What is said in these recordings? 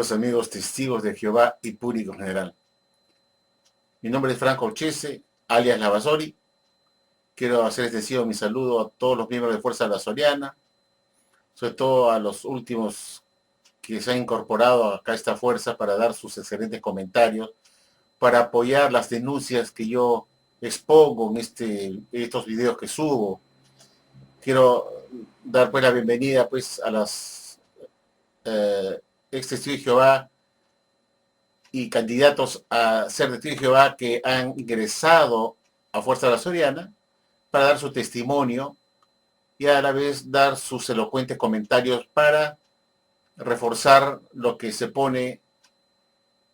Queridos amigos, testigos de Jehová y público en general. Mi nombre es Franco Chese, alias Lavasori. Quiero hacer extensivo mi saludo a todos los miembros de Fuerza Lavasoriana, sobre todo a los últimos que se han incorporado acá a esta fuerza para dar sus excelentes comentarios, para apoyar las denuncias que yo expongo en estos videos que subo. Quiero dar pues la bienvenida pues a las ex testigos de Jehová y candidatos a ser testigos de Jehová que han ingresado a Fuerza Lavasoriana para dar su testimonio y a la vez dar sus elocuentes comentarios para reforzar lo que se pone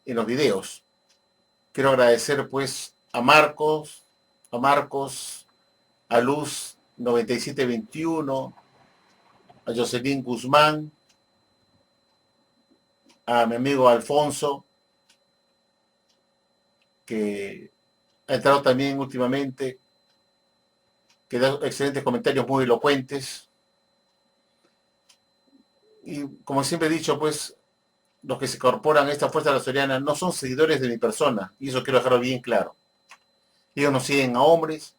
en los videos. Quiero agradecer pues a Marcos, a Luz 9721, a Jocelyn Guzmán, a mi amigo Alfonso, que ha entrado también últimamente, que da excelentes comentarios muy elocuentes. Y como siempre he dicho, pues, los que se incorporan a esta Fuerza Lavasoriana no son seguidores de mi persona, y eso quiero dejarlo bien claro. Ellos no siguen a hombres,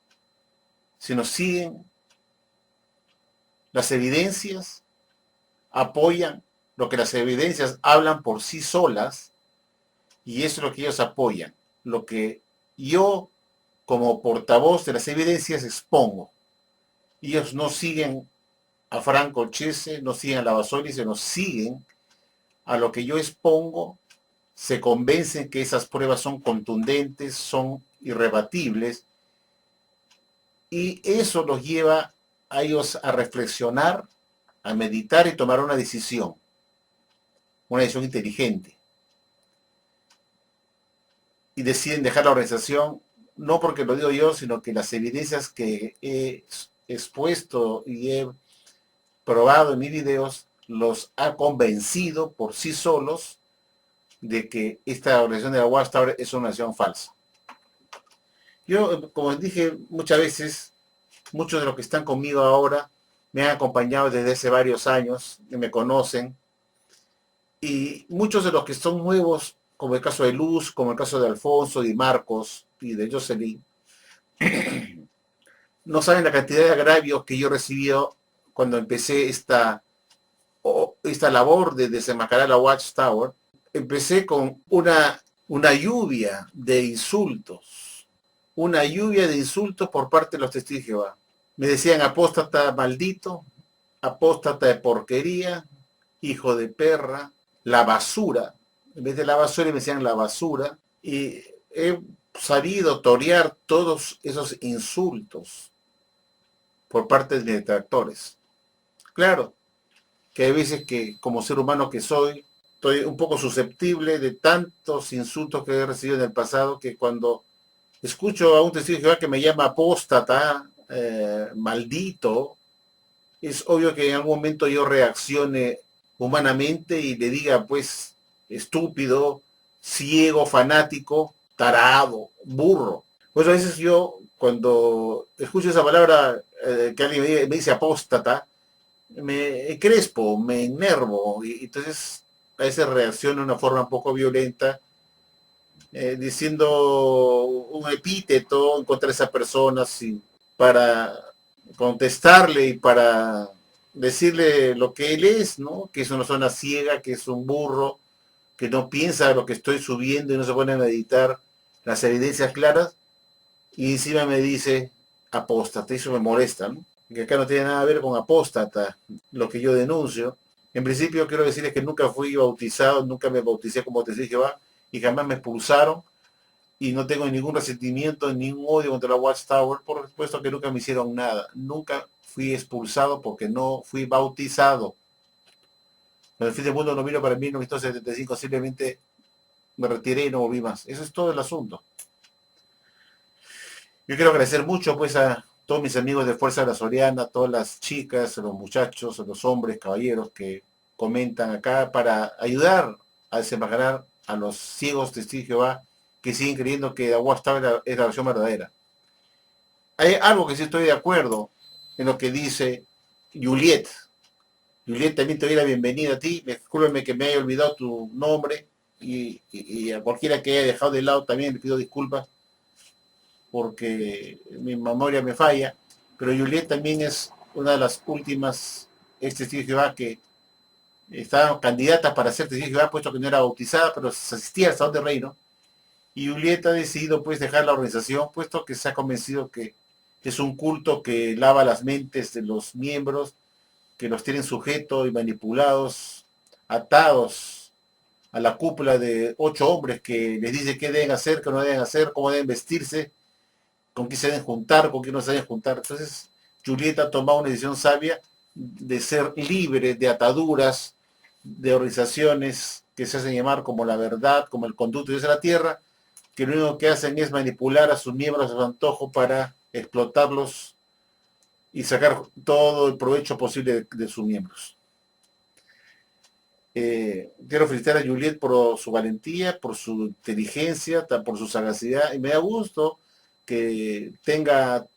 sino siguen las evidencias, apoyan lo que las evidencias hablan por sí solas, y eso es lo que ellos apoyan, lo que yo como portavoz de las evidencias expongo. Ellos no siguen a Franco Chese, no siguen a Lavasori, sino siguen a lo que yo expongo, se convencen que esas pruebas son contundentes, son irrebatibles, y eso los lleva a ellos a reflexionar, a meditar y tomar una decisión inteligente. Y deciden dejar la organización, no porque lo digo yo, sino que las evidencias que he expuesto y he probado en mis videos los ha convencido por sí solos de que esta organización de la Watchtower es una organización falsa. Yo, como dije muchas veces, muchos de los que están conmigo ahora me han acompañado desde hace varios años, que me conocen, y muchos de los que son nuevos, como el caso de Luz, como el caso de Alfonso y Marcos y de Jocelyn, no saben la cantidad de agravios que yo he recibido cuando empecé esta labor de desenmascarar la Watchtower. Empecé con una lluvia de insultos, por parte de los testigos de Jehová. Me decían apóstata maldito, apóstata de porquería, hijo de perra, la basura. En vez de la basura me decían la basura. Y he sabido torear todos esos insultos por parte de mis detractores. Claro, que hay veces que como ser humano que soy, estoy un poco susceptible de tantos insultos que he recibido en el pasado, que cuando escucho a un testigo de Jehová que me llama apóstata, maldito, es obvio que en algún momento yo reaccione humanamente y le diga, pues, estúpido, ciego, fanático, tarado, burro. Pues a veces yo, cuando escucho esa palabra, que alguien me dice apóstata, me crespo, me enervo, y entonces a veces reacciono de una forma un poco violenta, diciendo un epíteto en contra de esa persona, para contestarle y para decirle lo que él es, ¿no? Que es una persona ciega, que es un burro, que no piensa lo que estoy subiendo y no se pone a meditar las evidencias claras, y encima me dice apóstata. Eso me molesta, ¿no? Que acá no tiene nada que ver con apóstata, lo que yo denuncio. En principio quiero decirles que nunca fui bautizado, nunca me bauticé como testigo de Jehová y jamás me expulsaron, y no tengo ningún resentimiento, ningún odio contra la Watchtower. Por supuesto que nunca me hicieron nada, nunca fui expulsado porque no fui bautizado. Cuando el fin del mundo no vino para mí en 1975, simplemente me retiré y no volví más. Eso es todo el asunto. Yo quiero agradecer mucho pues a todos mis amigos de Fuerza Lavasoriana, a todas las chicas, a los muchachos, a los hombres, caballeros que comentan acá para ayudar a desenmascarar a los ciegos testigos de Jehová que siguen creyendo que la Watchtower es la versión verdadera. Hay algo que sí estoy de acuerdo en lo que dice Juliet. Juliet, también te doy la bienvenida a ti. Discúlpeme que me haya olvidado tu nombre y a cualquiera que haya dejado de lado también le pido disculpas porque mi memoria me falla. Pero Juliet también es una de las últimas ex testigos de Jehová que estaban candidatas para ser testigos de Jehová, puesto que no era bautizada, pero se asistía al Salón de Reino. Y Juliet ha decidido pues dejar la organización, puesto que se ha convencido que es un culto que lava las mentes de los miembros, que los tienen sujetos y manipulados, atados a la cúpula de 8 hombres que les dice qué deben hacer, qué no deben hacer, cómo deben vestirse, con quién se deben juntar, con quién no se deben juntar. Entonces, Julieta ha tomado una decisión sabia de ser libre de ataduras, de organizaciones que se hacen llamar como la verdad, como el conducto de Dios en la tierra, que lo único que hacen es manipular a sus miembros a su antojo para explotarlos y sacar todo el provecho posible de sus miembros. Quiero felicitar a Juliet por su valentía, por su inteligencia, por su sagacidad, y me da gusto que tenga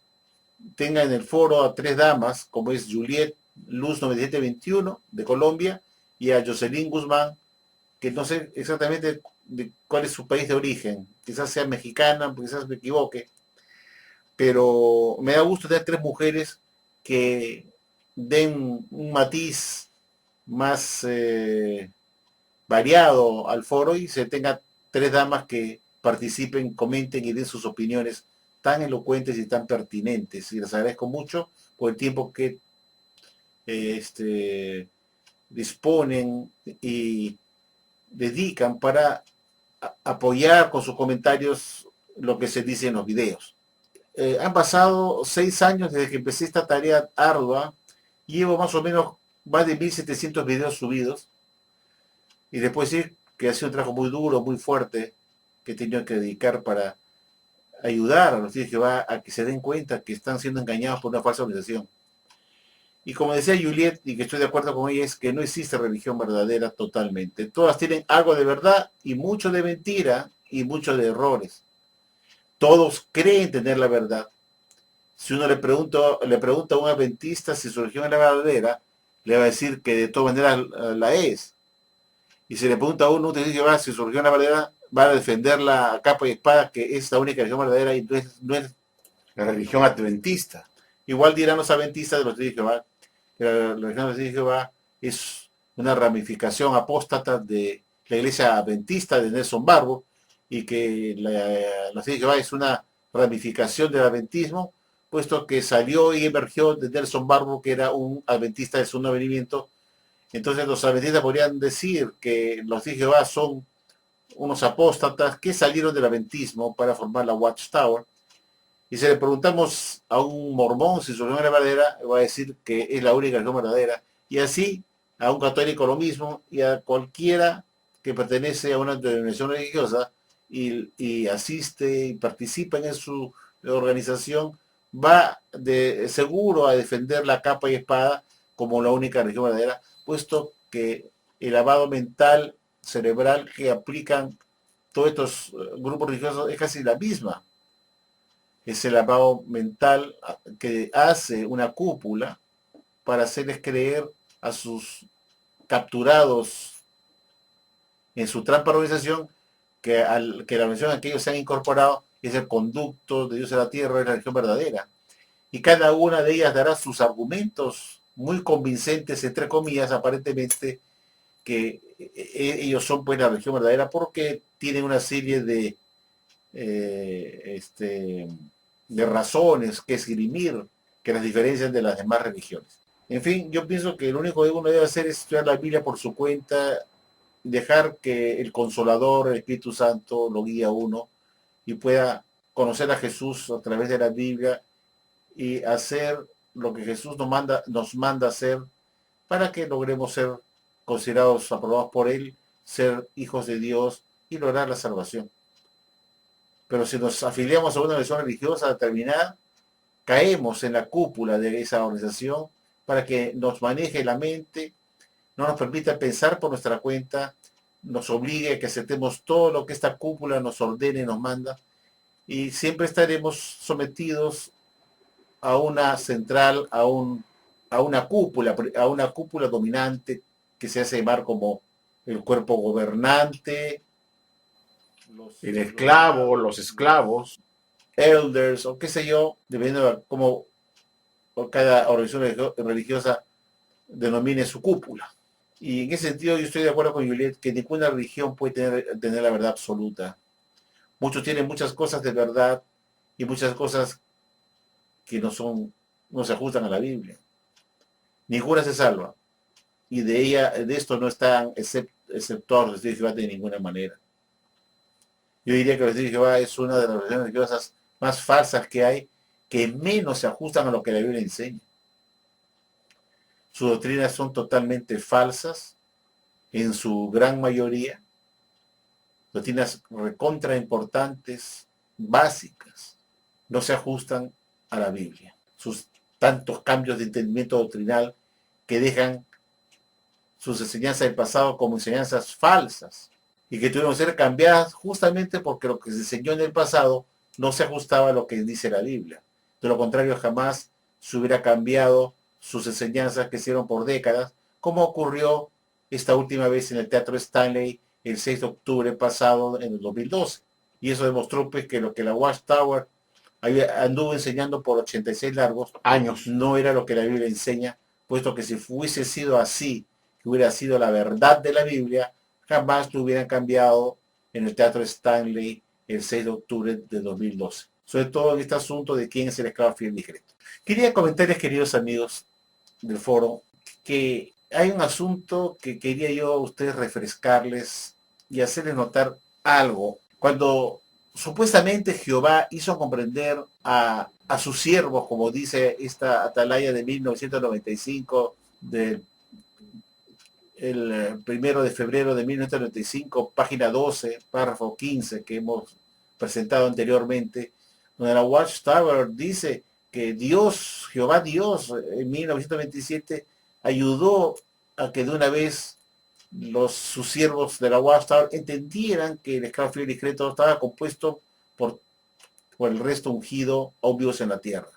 en el foro a 3 damas, como es Juliet Luz 9721 de Colombia, y a Jocelyn Guzmán, que no sé exactamente de cuál es su país de origen, quizás sea mexicana, quizás me equivoque, pero me da gusto tener 3 mujeres que den un matiz más variado al foro y se tenga 3 damas que participen, comenten y den sus opiniones tan elocuentes y tan pertinentes. Y les agradezco mucho por el tiempo que disponen y dedican para apoyar con sus comentarios lo que se dice en los videos. Han pasado 6 años desde que empecé esta tarea ardua. Llevo más o menos más de 1700 videos subidos. Y después sí que ha sido un trabajo muy duro, muy fuerte, que he tenido que dedicar para ayudar a los hijos de Jehová a que se den cuenta que están siendo engañados por una falsa organización. Y como decía Juliet, y que estoy de acuerdo con ella, es que no existe religión verdadera totalmente. Todas tienen algo de verdad y mucho de mentira y mucho de errores. Todos creen tener la verdad. Si uno le pregunta a un adventista si su religión es la verdadera, le va a decir que de todas maneras la es. Y si le pregunta a uno, usted dice, va, si su religión es la verdadera, va a defender la capa y espada, que es la única religión verdadera y no es la religión adventista. Igual dirán los adventistas de los testigos de Jehová, que la religión de los testigos de Jehová es una ramificación apóstata de la iglesia adventista de Nelson Barbo y que los testigos de Jehová es una ramificación del adventismo, puesto que salió y emergió de Nelson Barbo, que era un adventista de segundo venimiento. Entonces los adventistas podrían decir que los testigos de Jehová son unos apóstatas que salieron del adventismo para formar la Watchtower. Y si le preguntamos a un mormón si su religión es verdadera, va a decir que es la única religión verdadera. Y así a un católico lo mismo y a cualquiera que pertenece a una denominación religiosa y asiste y participa en su organización, va de seguro a defender la capa y espada como la única religión verdadera, puesto que el lavado mental, cerebral que aplican todos estos grupos religiosos es casi la misma. Es el lavado mental que hace una cúpula para hacerles creer a sus capturados en su trampa organización que la organización en que ellos se han incorporado es el conducto de Dios en la tierra, es la religión verdadera. Y cada una de ellas dará sus argumentos muy convincentes, entre comillas, aparentemente, que ellos son pues la religión verdadera porque tienen una serie de de razones que esgrimir que las diferencian de las demás religiones. En fin, yo pienso que lo único que uno debe hacer es estudiar la Biblia por su cuenta, dejar que el Consolador, el Espíritu Santo, lo guíe a uno y pueda conocer a Jesús a través de la Biblia y hacer lo que Jesús nos manda hacer para que logremos ser considerados, aprobados por Él, ser hijos de Dios y lograr la salvación. Pero si nos afiliamos a una organización religiosa determinada, caemos en la cúpula de esa organización para que nos maneje la mente, no nos permita pensar por nuestra cuenta, nos obligue a que aceptemos todo lo que esta cúpula nos ordene y nos manda, y siempre estaremos sometidos a una central, a un a una cúpula dominante que se hace llamar como el cuerpo gobernante, el esclavo, los esclavos, elders o qué sé yo, dependiendo de cómo cada organización religiosa denomine su cúpula. Y en ese sentido yo estoy de acuerdo con Juliet que ninguna religión puede tener la verdad absoluta. Muchos tienen muchas cosas de verdad y muchas cosas que no se ajustan a la Biblia. Ninguna se salva. Y de esto no están exceptuados los testigos de Jehová de ninguna manera. Yo diría que los testigos de Jehová es una de las religiones religiosas más falsas que hay, que menos se ajustan a lo que la Biblia enseña. Sus doctrinas son totalmente falsas, en su gran mayoría, doctrinas recontra importantes, básicas, no se ajustan a la Biblia. Sus tantos cambios de entendimiento doctrinal que dejan sus enseñanzas del pasado como enseñanzas falsas y que tuvieron que ser cambiadas justamente porque lo que se enseñó en el pasado no se ajustaba a lo que dice la Biblia. De lo contrario, jamás se hubiera cambiado sus enseñanzas que hicieron por décadas, como ocurrió esta última vez en el Teatro Stanley el 6 de octubre pasado en el 2012. Y eso demostró pues que lo que la Watchtower anduvo enseñando por 86 largos años no era lo que la Biblia enseña, puesto que si hubiese sido así, que hubiera sido la verdad de la Biblia, jamás lo hubieran cambiado en el Teatro Stanley el 6 de octubre de 2012. Sobre todo en este asunto de quién es el esclavo fiel y discreto. Quería comentarles, queridos amigos del foro, que hay un asunto que quería yo a ustedes refrescarles y hacerles notar algo. Cuando supuestamente Jehová hizo comprender a sus siervos, como dice esta atalaya de 1995, del el 1 de febrero de 1995, página 12, párrafo 15, que hemos presentado anteriormente, donde la Watchtower dice que Dios, Jehová Dios, en 1927 ayudó a que de una vez sus siervos de la Watchtower entendieran que el esclavo fiel y discreto estaba compuesto por el resto ungido, obvios en la tierra.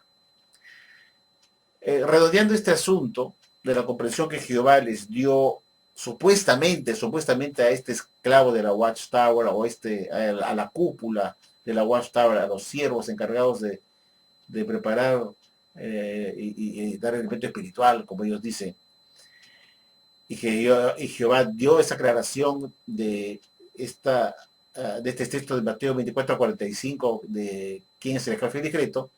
Redondeando este asunto de la comprensión que Jehová les dio supuestamente a este esclavo de la Watchtower o a la cúpula de la Watchtower, a los siervos encargados de preparar y dar el alimento espiritual, como ellos dicen, y Jehová dio esa aclaración de este texto de Mateo 24 a 45 de quién es el esclavo fiel y discreto,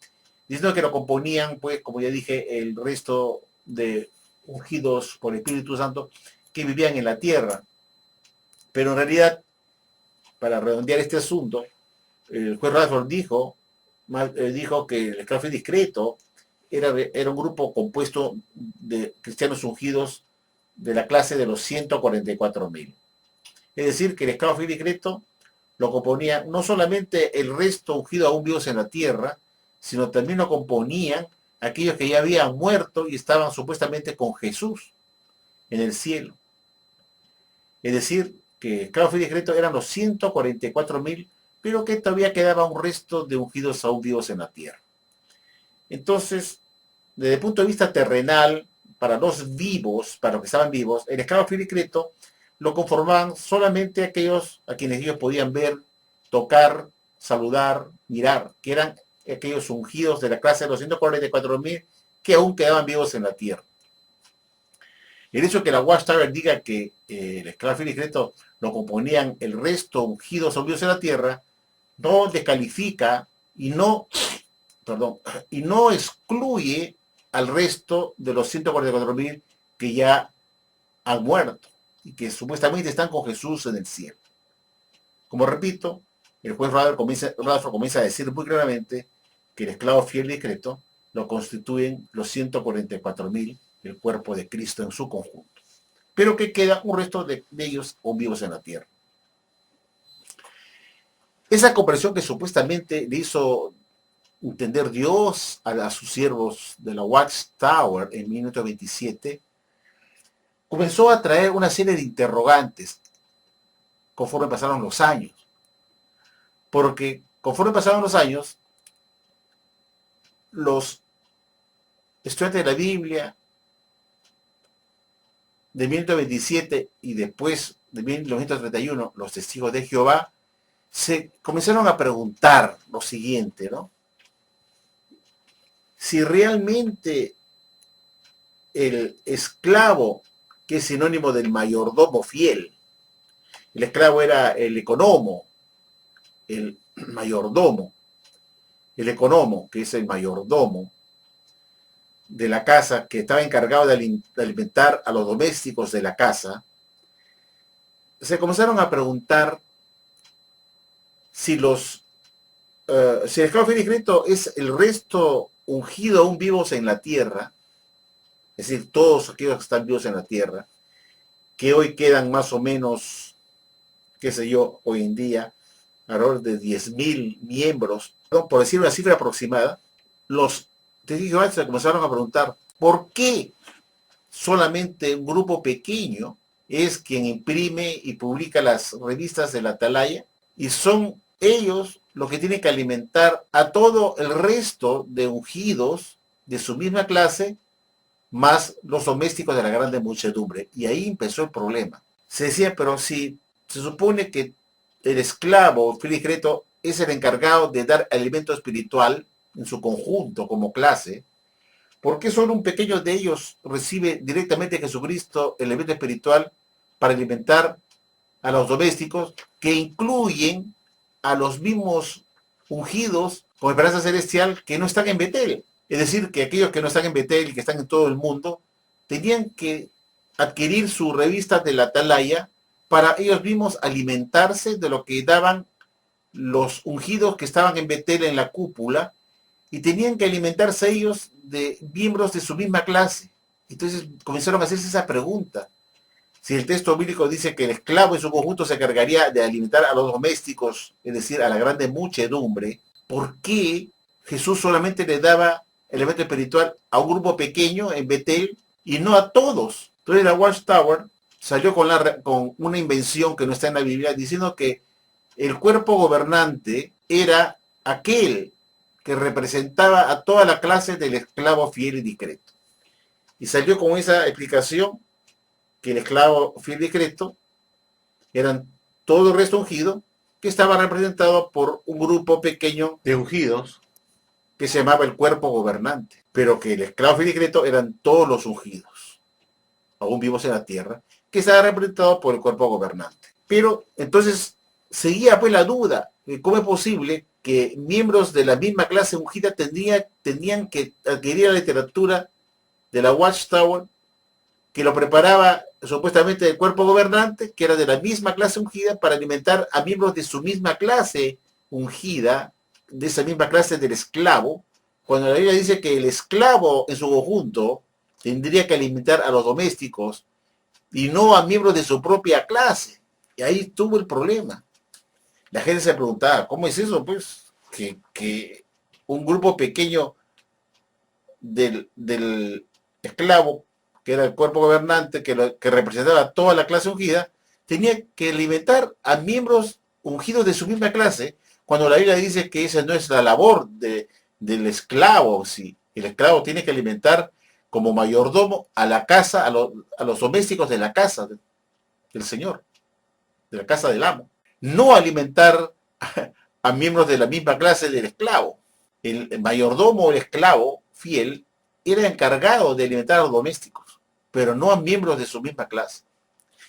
diciendo que lo componían, pues, como ya dije, el resto de ungidos por el Espíritu Santo que vivían en la tierra. Pero en realidad, para redondear este asunto, el juez Radford dijo que el esclavo fiel discreto era un grupo compuesto de cristianos ungidos de la clase de los 144,000. Es decir, que el esclavo fiel discreto lo componía no solamente el resto ungido aún vivos en la tierra, sino también lo componían aquellos que ya habían muerto y estaban supuestamente con Jesús en el cielo. Es decir, que esclavos fiel y discreto eran los 144,000, pero que todavía quedaba un resto de ungidos aún vivos en la tierra. Entonces, desde el punto de vista terrenal, para los vivos, para los que estaban vivos, el esclavo fiel y discreto lo conformaban solamente aquellos a quienes ellos podían ver, tocar, saludar, mirar, que eran aquellos ungidos de la clase de los 144,000 que aún quedaban vivos en la tierra. El hecho de que la Watchtower diga que el esclavo fiel y discreto lo componían el resto ungidos o vivos en la tierra, no descalifica y no excluye al resto de los 144,000 que ya han muerto y que supuestamente están con Jesús en el cielo. Como repito, el juez Radford comienza a decir muy claramente que el esclavo fiel y discreto lo constituyen los 144,000 del cuerpo de Cristo en su conjunto, pero que queda un resto de ellos aún vivos en la tierra. Esa comprensión que supuestamente le hizo entender Dios a sus siervos de la Watchtower en 1927 comenzó a traer una serie de interrogantes conforme pasaron los años. Porque conforme pasaron los años, los estudiantes de la Biblia de 1927 y después de 1931, los testigos de Jehová, se comenzaron a preguntar lo siguiente, ¿no? Si realmente el esclavo, que es sinónimo del mayordomo fiel, el esclavo era el economo, el mayordomo, el economo, que es el mayordomo de la casa, que estaba encargado de alimentar a los domésticos de la casa, se comenzaron a preguntar si si el esclavo fiel y discreto es el resto ungido aún vivos en la tierra, es decir, todos aquellos que están vivos en la tierra, que hoy quedan más o menos, qué sé yo, hoy en día, alrededor de 10.000 miembros, ¿no? Por decir una cifra aproximada, los testigos de Jehová se comenzaron a preguntar, ¿por qué solamente un grupo pequeño es quien imprime y publica las revistas de la Atalaya? Y son ellos los que tienen que alimentar a todo el resto de ungidos de su misma clase, más los domésticos de la grande muchedumbre. Y ahí empezó el problema. Se decía, pero si se supone que el esclavo fiel y discreto es el encargado de dar alimento espiritual en su conjunto como clase, ¿por qué solo un pequeño de ellos recibe directamente de Jesucristo el alimento espiritual para alimentar a los domésticos, que incluyen a los mismos ungidos con esperanza celestial que no están en Betel? Es decir, que aquellos que no están en Betel y que están en todo el mundo, tenían que adquirir su revista de la Atalaya para ellos mismos alimentarse de lo que daban los ungidos que estaban en Betel en la cúpula, y tenían que alimentarse ellos de miembros de su misma clase. Entonces comenzaron a hacerse esa pregunta. Si el texto bíblico dice que el esclavo en su conjunto se encargaría de alimentar a los domésticos, es decir, a la grande muchedumbre, ¿por qué Jesús solamente le daba el alimento espiritual a un grupo pequeño en Betel y no a todos? Entonces la Watchtower salió con una invención que no está en la Biblia, diciendo que el cuerpo gobernante era aquel que representaba a toda la clase del esclavo fiel y discreto. Y salió con esa explicación, que el esclavo fiel y discreto eran todo el resto ungido, que estaba representado por un grupo pequeño de ungidos que se llamaba el cuerpo gobernante, pero que el esclavo fiel y discreto eran todos los ungidos, aún vivos en la tierra, que estaba representado por el cuerpo gobernante. Pero entonces seguía pues la duda de cómo es posible que miembros de la misma clase ungida tenían que adquirir la literatura de la Watchtower, que lo preparaba supuestamente el cuerpo gobernante, que era de la misma clase ungida, para alimentar a miembros de su misma clase ungida, de esa misma clase del esclavo, cuando la Biblia dice que el esclavo en su conjunto tendría que alimentar a los domésticos y no a miembros de su propia clase. Y ahí tuvo el problema. La gente se preguntaba, ¿cómo es eso? Pues que un grupo pequeño del esclavo, que era el cuerpo gobernante, que representaba a toda la clase ungida, tenía que alimentar a miembros ungidos de su misma clase, cuando la Biblia dice que esa no es la labor del esclavo. Si el esclavo tiene que alimentar como mayordomo a la casa, a los domésticos de la casa del Señor, de la casa del amo. No alimentar a miembros de la misma clase del esclavo. El mayordomo o el esclavo fiel era encargado de alimentar a los domésticos, pero no a miembros de su misma clase.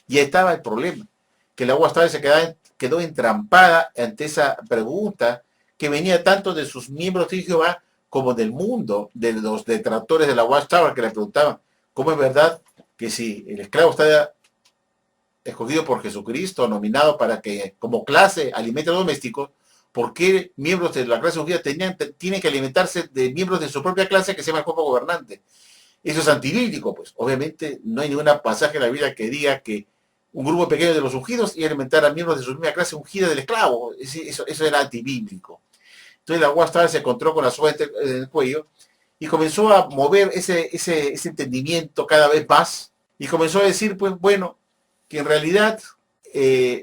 Y ahí estaba el problema, que la Watchtower quedó entrampada ante esa pregunta que venía tanto de sus miembros de Jehová como del mundo, de los detractores de la Watchtower, que le preguntaban, ¿cómo es verdad que si el esclavo está escogido por Jesucristo, nominado para que como clase alimente a los domésticos, ¿por qué miembros de la clase ungida tienen que alimentarse de miembros de su propia clase, que se llama el cuerpo gobernante? Eso es antibíblico, pues. Obviamente no hay ningún pasaje en la Biblia que diga que un grupo pequeño de los ungidos iba a alimentar a miembros de su misma clase ungida del esclavo. Eso era antibíblico. Entonces la Watchtower se encontró con la soga en el cuello y comenzó a mover ese entendimiento cada vez más, y comenzó a decir, pues bueno, que en realidad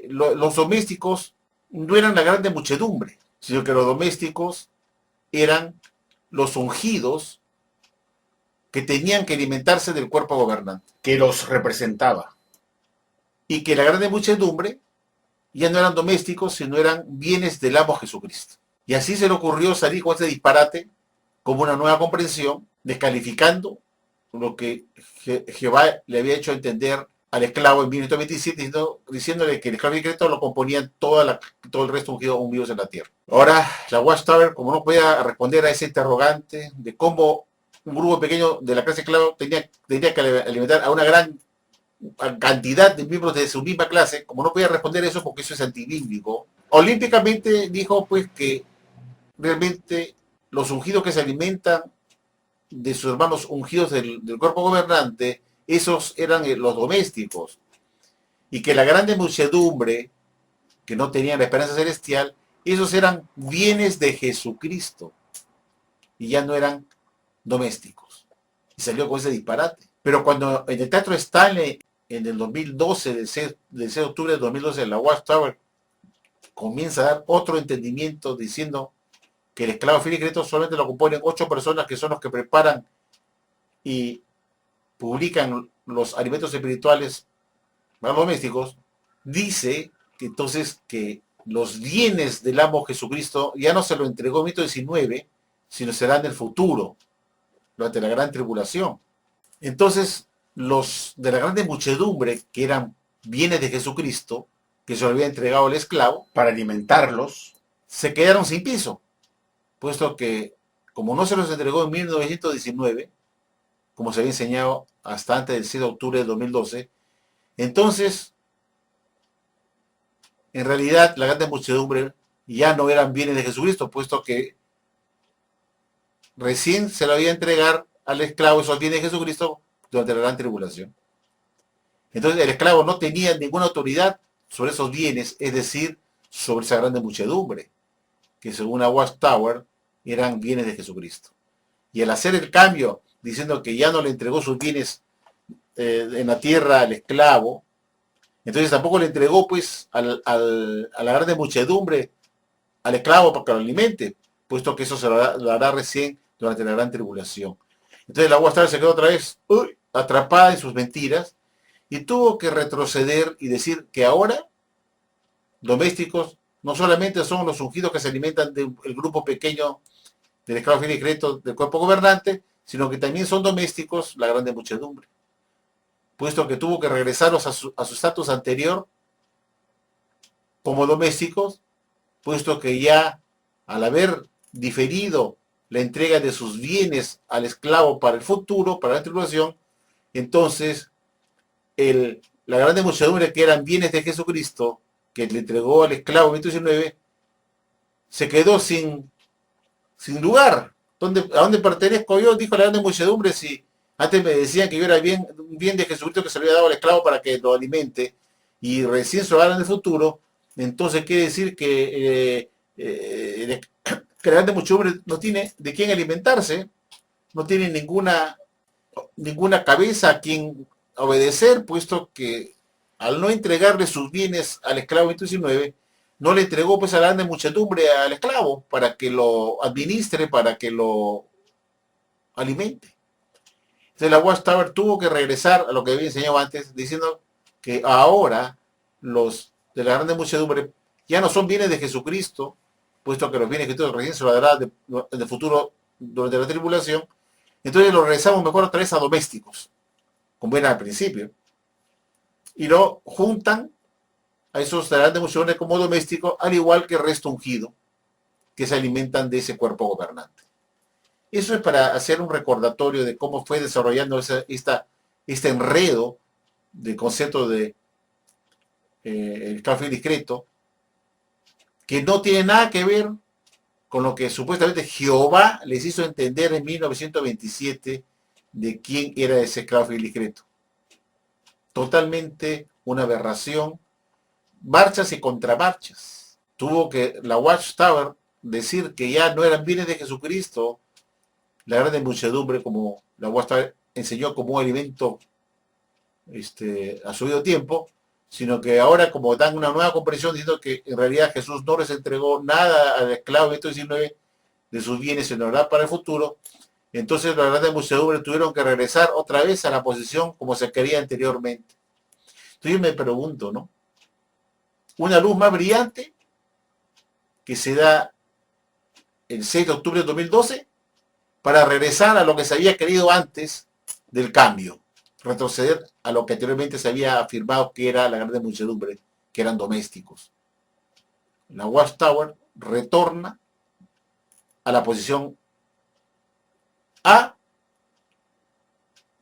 los domésticos no eran la grande muchedumbre, sino que los domésticos eran los ungidos que tenían que alimentarse del cuerpo gobernante, que los representaba, y que la grande muchedumbre ya no eran domésticos, sino eran bienes del amo Jesucristo. Y así se le ocurrió salir con ese disparate como una nueva comprensión, descalificando lo que Jehová le había hecho entender al esclavo en 1927, diciéndole que el esclavo secreto lo componían todo el resto ungidos en la tierra. Ahora, la Watchtower, como no podía responder a ese interrogante de cómo un grupo pequeño de la clase esclava tenía que alimentar a una gran cantidad de miembros de su misma clase, como no podía responder eso porque eso es antibíblico, olímpicamente dijo pues que realmente los ungidos que se alimentan de sus hermanos ungidos del cuerpo gobernante, esos eran los domésticos, y que la grande muchedumbre que no tenían la esperanza celestial, esos eran bienes de Jesucristo y ya no eran domésticos. Y salió con ese disparate. Pero cuando en el Teatro Stanley, en el 2012, del 6 de octubre de 2012, la Watchtower comienza a dar otro entendimiento diciendo que el esclavo fiel y secreto solamente lo componen 8 personas que son los que preparan y publican los alimentos espirituales para los domésticos, dice que entonces que los bienes del amo Jesucristo ya no se lo entregó en 19, sino serán en el futuro, durante la gran tribulación. Entonces, los de la grande muchedumbre, que eran bienes de Jesucristo, que se lo había entregado el esclavo para alimentarlos, se quedaron sin piso, puesto que, como no se los entregó en 1919, como se había enseñado hasta antes del 6 de octubre de 2012, entonces, en realidad, la grande muchedumbre ya no eran bienes de Jesucristo, puesto que recién se lo había entregar al esclavo esos bienes de Jesucristo durante la gran tribulación. Entonces, el esclavo no tenía ninguna autoridad sobre esos bienes, es decir, sobre esa grande muchedumbre, que según la Watchtower eran bienes de Jesucristo. Y al hacer el cambio, diciendo que ya no le entregó sus bienes en la tierra al esclavo, entonces tampoco le entregó pues a la grande muchedumbre, al esclavo para que lo alimente, puesto que eso se lo hará recién durante la gran tribulación. Entonces la Watchtower se quedó otra vez atrapada en sus mentiras y tuvo que retroceder y decir que ahora domésticos no solamente son los ungidos que se alimentan del grupo pequeño del esclavo fiel y secreto del cuerpo gobernante, sino que también son domésticos la grande muchedumbre, puesto que tuvo que regresarlos a su estatus anterior como domésticos, puesto que ya al haber diferido la entrega de sus bienes al esclavo para el futuro, para la tribulación, entonces la grande muchedumbre que eran bienes de Jesucristo, que le entregó al esclavo en 19, se quedó sin lugar. ¿A dónde pertenezco yo? Dijo la grande muchedumbre, si antes me decían que yo era un bien de Jesucristo que se le había dado al esclavo para que lo alimente, y recién se lo harán en el futuro, entonces quiere decir que la grande muchedumbre no tiene de quién alimentarse, no tiene ninguna cabeza a quien obedecer, puesto que al no entregarle sus bienes al esclavo 19, no le entregó pues a la grande muchedumbre al esclavo para que lo administre, para que lo alimente. Entonces la Watchtower tuvo que regresar a lo que había enseñado antes, diciendo que ahora los de la grande muchedumbre ya no son bienes de Jesucristo, puesto que los bienes que Cristo recién se lo dará en el futuro durante la tribulación. Entonces lo regresamos mejor otra vez a domésticos, como era al principio, y lo juntan a esos de la grande muchedumbre como domésticos, al igual que el resto ungido, que se alimentan de ese cuerpo gobernante. Eso es para hacer un recordatorio de cómo fue desarrollando este enredo del concepto de el esclavo discreto, que no tiene nada que ver con lo que supuestamente Jehová les hizo entender en 1927 de quién era ese esclavo discreto. Totalmente una aberración, marchas y contramarchas. Tuvo que la Watchtower decir que ya no eran bienes de Jesucristo, la grande muchedumbre, como la Watchtower enseñó como un alimento a su debido tiempo, sino que ahora como dan una nueva comprensión diciendo que en realidad Jesús no les entregó nada al esclavo 19 de sus bienes, sino para el futuro. Entonces los grandes muchedumbres tuvieron que regresar otra vez a la posición como se quería anteriormente. Entonces yo me pregunto, ¿no? Una luz más brillante que se da el 6 de octubre de 2012 para regresar a lo que se había querido antes del cambio, retroceder a lo que anteriormente se había afirmado que era la grande muchedumbre, que eran domésticos. La Watchtower retorna a la posición A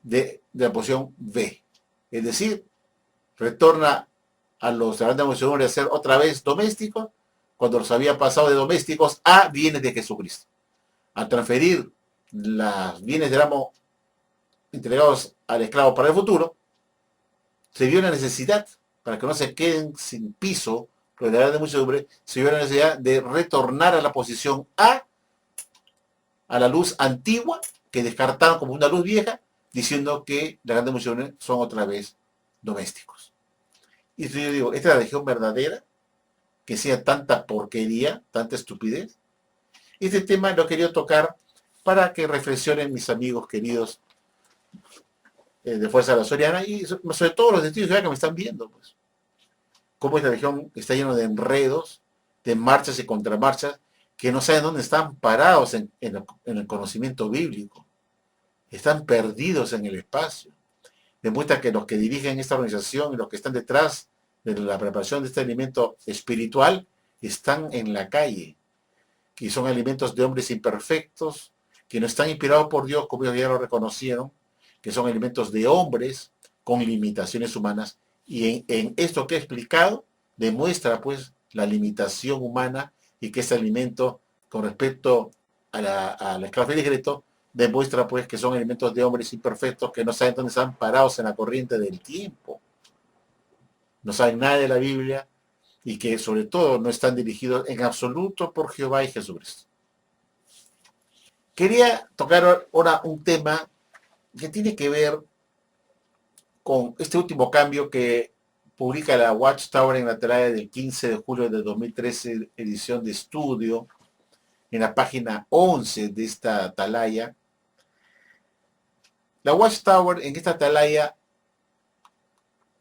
de la posición B, es decir, retorna a los grandes muchedumbres a ser otra vez domésticos, cuando los había pasado de domésticos a bienes de Jesucristo. Al transferir los bienes del amo entregados al esclavo para el futuro, se vio la necesidad, para que no se queden sin piso los de la muchedumbre, se vio la necesidad de retornar a la posición a la luz antigua, que descartaron como una luz vieja, diciendo que las grandes muchedumbres son otra vez domésticos. Y yo digo, ¿esta es la religión verdadera? Que sea tanta porquería, tanta estupidez. Este tema lo he querido tocar para que reflexionen mis amigos queridos de Fuerza de la Soriana y sobre todo los testigos que me están viendo. Pues. Cómo esta región está llena de enredos, de marchas y contramarchas, que no saben dónde están parados en el conocimiento bíblico. Están perdidos en el espacio. Demuestra que los que dirigen esta organización y los que están detrás de la preparación de este alimento espiritual están en la calle, que son alimentos de hombres imperfectos, que no están inspirados por Dios, como ellos ya lo reconocieron, que son alimentos de hombres con limitaciones humanas. Y en esto que he explicado, demuestra pues la limitación humana y que ese alimento, con respecto a la esclavitud de decreto, demuestra pues que son alimentos de hombres imperfectos que no saben dónde están parados en la corriente del tiempo. No saben nada de la Biblia y que sobre todo no están dirigidos en absoluto por Jehová y Jesucristo. Quería tocar ahora un tema que tiene que ver con este último cambio que publica la Watchtower en la atalaya del 15 de julio de 2013, edición de estudio, en la página 11 de esta atalaya. La Watchtower en esta atalaya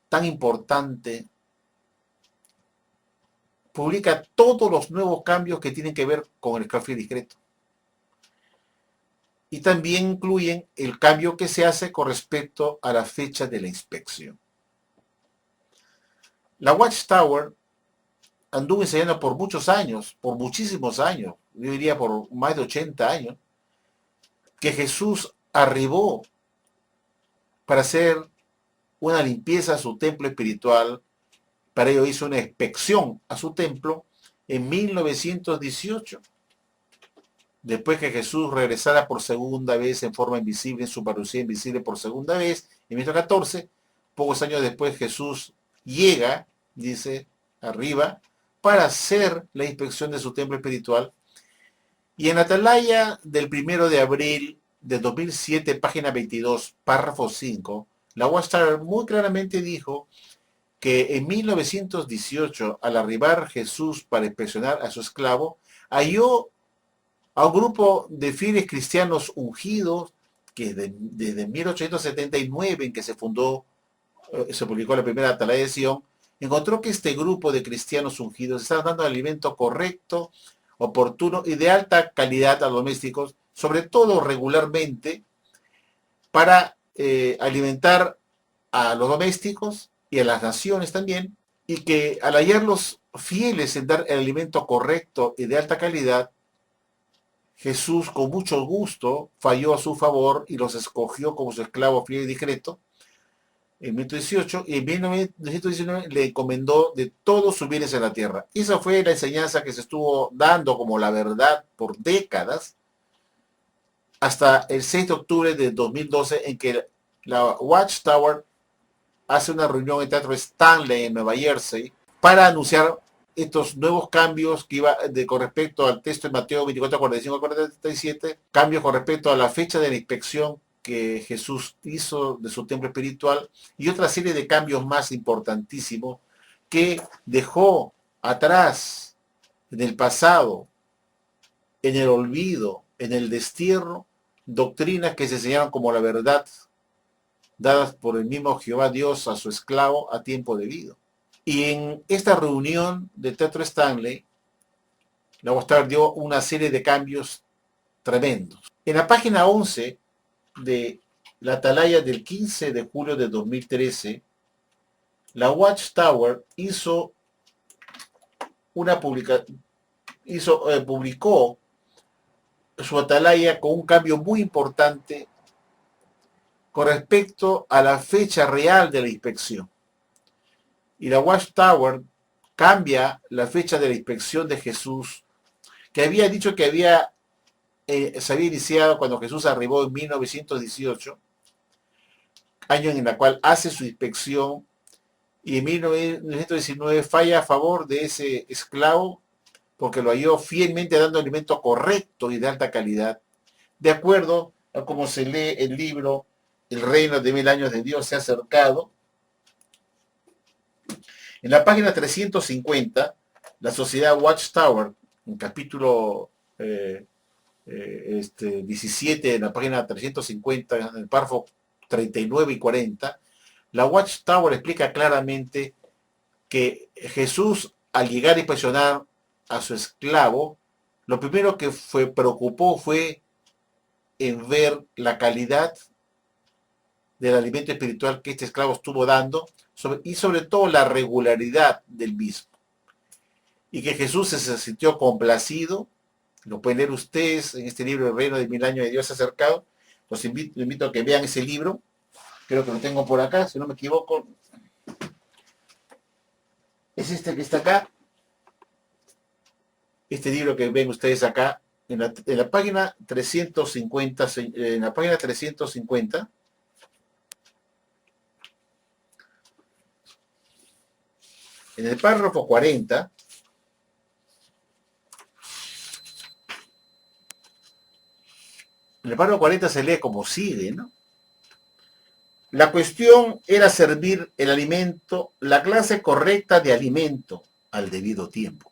tan importante publica todos los nuevos cambios que tienen que ver con el escalofrío discreto. Y también incluyen el cambio que se hace con respecto a la fecha de la inspección. La Watchtower anduvo enseñando por muchos años, por muchísimos años, yo diría por más de 80 años, que Jesús arribó para hacer una limpieza a su templo espiritual. Para ello hizo una inspección a su templo en 1918. Después que Jesús regresara por segunda vez en forma invisible, en su parucía invisible por segunda vez, en 1914, pocos años después Jesús llega, dice, arriba, para hacer la inspección de su templo espiritual. Y en la atalaya del 1 de abril de 2007, página 22, párrafo 5, la Watchtower muy claramente dijo que en 1918, al arribar Jesús para inspeccionar a su esclavo, halló a un grupo de fieles cristianos ungidos que desde 1879, en que se fundó, se publicó la primera atalaya de Sion, encontró que este grupo de cristianos ungidos estaba dando alimento correcto, oportuno y de alta calidad a los domésticos, sobre todo regularmente, para alimentar a los domésticos y a las naciones también, y que al hallarlos fieles en dar el alimento correcto y de alta calidad, Jesús con mucho gusto falló a su favor y los escogió como su esclavo fiel y discreto en 1918 y en 1919 le encomendó de todos sus bienes en la tierra. Y esa fue la enseñanza que se estuvo dando como la verdad por décadas hasta el 6 de octubre de 2012 en que la Watchtower hace una reunión en Teatro Stanley en Nueva Jersey para anunciar estos nuevos cambios que iba con respecto al texto de Mateo 24, 45, 47, cambios con respecto a la fecha de la inspección que Jesús hizo de su templo espiritual y otra serie de cambios más importantísimos que dejó atrás en el pasado, en el olvido, en el destierro, doctrinas que se enseñaron como la verdad, dadas por el mismo Jehová Dios a su esclavo a tiempo debido. Y en esta reunión de Teatro Stanley, la Watchtower dio una serie de cambios tremendos. En la página 11 de la atalaya del 15 de julio de 2013, la Watchtower publicó su atalaya con un cambio muy importante con respecto a la fecha real de la inspección. Y la Watchtower cambia la fecha de la inspección de Jesús, que había dicho que se había iniciado cuando Jesús arribó en 1918, año en el cual hace su inspección, y en 1919 falla a favor de ese esclavo porque lo halló fielmente dando alimento correcto y de alta calidad, de acuerdo a cómo se lee el libro El reino de 1000 años de Dios se ha acercado. En la página 350, la sociedad Watchtower, en capítulo 17, en la página 350, en el párrafo 39 y 40, la Watchtower explica claramente que Jesús, al llegar a inspeccionar a su esclavo, lo primero que preocupó fue en ver la calidad del alimento espiritual que este esclavo estuvo dando y sobre todo la regularidad del mismo. Y que Jesús se sintió complacido, lo pueden leer ustedes en este libro El reino de 1000 años de Dios acercado. Los invito a que vean ese libro, creo que lo tengo por acá, si no me equivoco. Es este que está acá. Este libro que ven ustedes acá, en la página 350, en la página 350, en el párrafo 40, en el párrafo 40 se lee como sigue, ¿no? La cuestión era servir el alimento, la clase correcta de alimento al debido tiempo.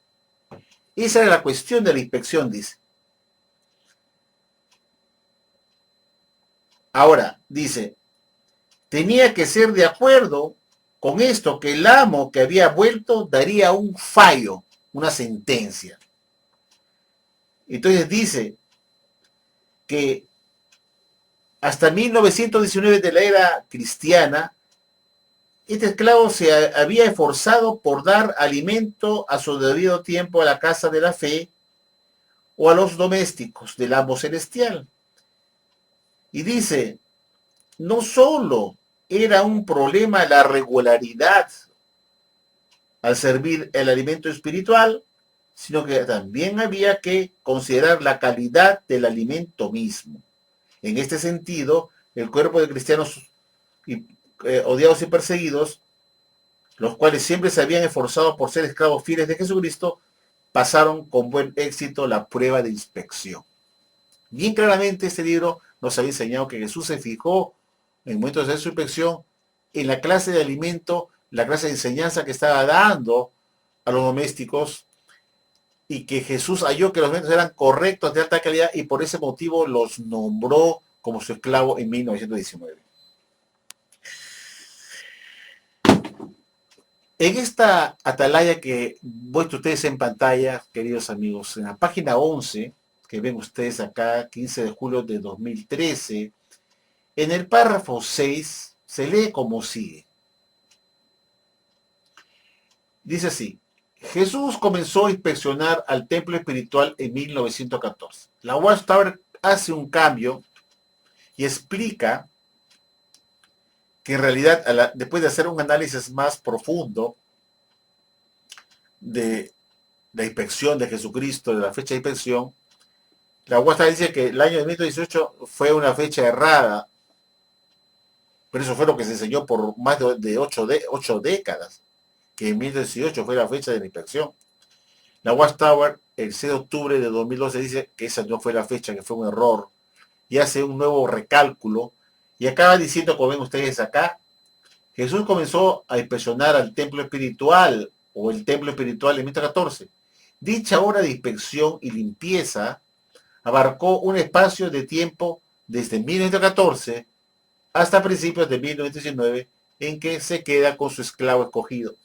Esa era la cuestión de la inspección, dice. Ahora, dice, tenía que ser de acuerdo con esto que el amo que había vuelto daría un fallo, una sentencia. Entonces dice que hasta 1919 de la era cristiana, este esclavo se había esforzado por dar alimento a su debido tiempo a la casa de la fe o a los domésticos del amo celestial. Y dice, no solo era un problema la regularidad al servir el alimento espiritual, sino que también había que considerar la calidad del alimento mismo. En este sentido, el cuerpo de cristianos odiados y perseguidos, los cuales siempre se habían esforzado por ser esclavos fieles de Jesucristo, pasaron con buen éxito la prueba de inspección. Bien claramente este libro nos había enseñado que Jesús se fijó en momentos de su inspección en la clase de alimento, la clase de enseñanza que estaba dando a los domésticos, y que Jesús halló que los alimentos eran correctos, de alta calidad, y por ese motivo los nombró como su esclavo en 1919. En esta atalaya que muestro ustedes en pantalla, queridos amigos, en la página 11, que ven ustedes acá, 15 de julio de 2013, en el párrafo 6 se lee como sigue. Dice así: Jesús comenzó a inspeccionar al templo espiritual en 1914. La Watchtower hace un cambio y explica que en realidad, después de hacer un análisis más profundo de la inspección de Jesucristo, de la fecha de inspección, la Watchtower dice que el año de 1918 fue una fecha errada, pero eso fue lo que se enseñó por más de 8 décadas, que en 1918 fue la fecha de la inspección. La Watchtower, el 6 de octubre de 2012, dice que esa no fue la fecha, que fue un error, y hace un nuevo recálculo, y acaba diciendo, como ven ustedes acá, Jesús comenzó a inspeccionar al templo espiritual, o el templo espiritual en 1914. Dicha hora de inspección y limpieza abarcó un espacio de tiempo desde 1914 hasta principios de 1919, en que se queda con su esclavo escogido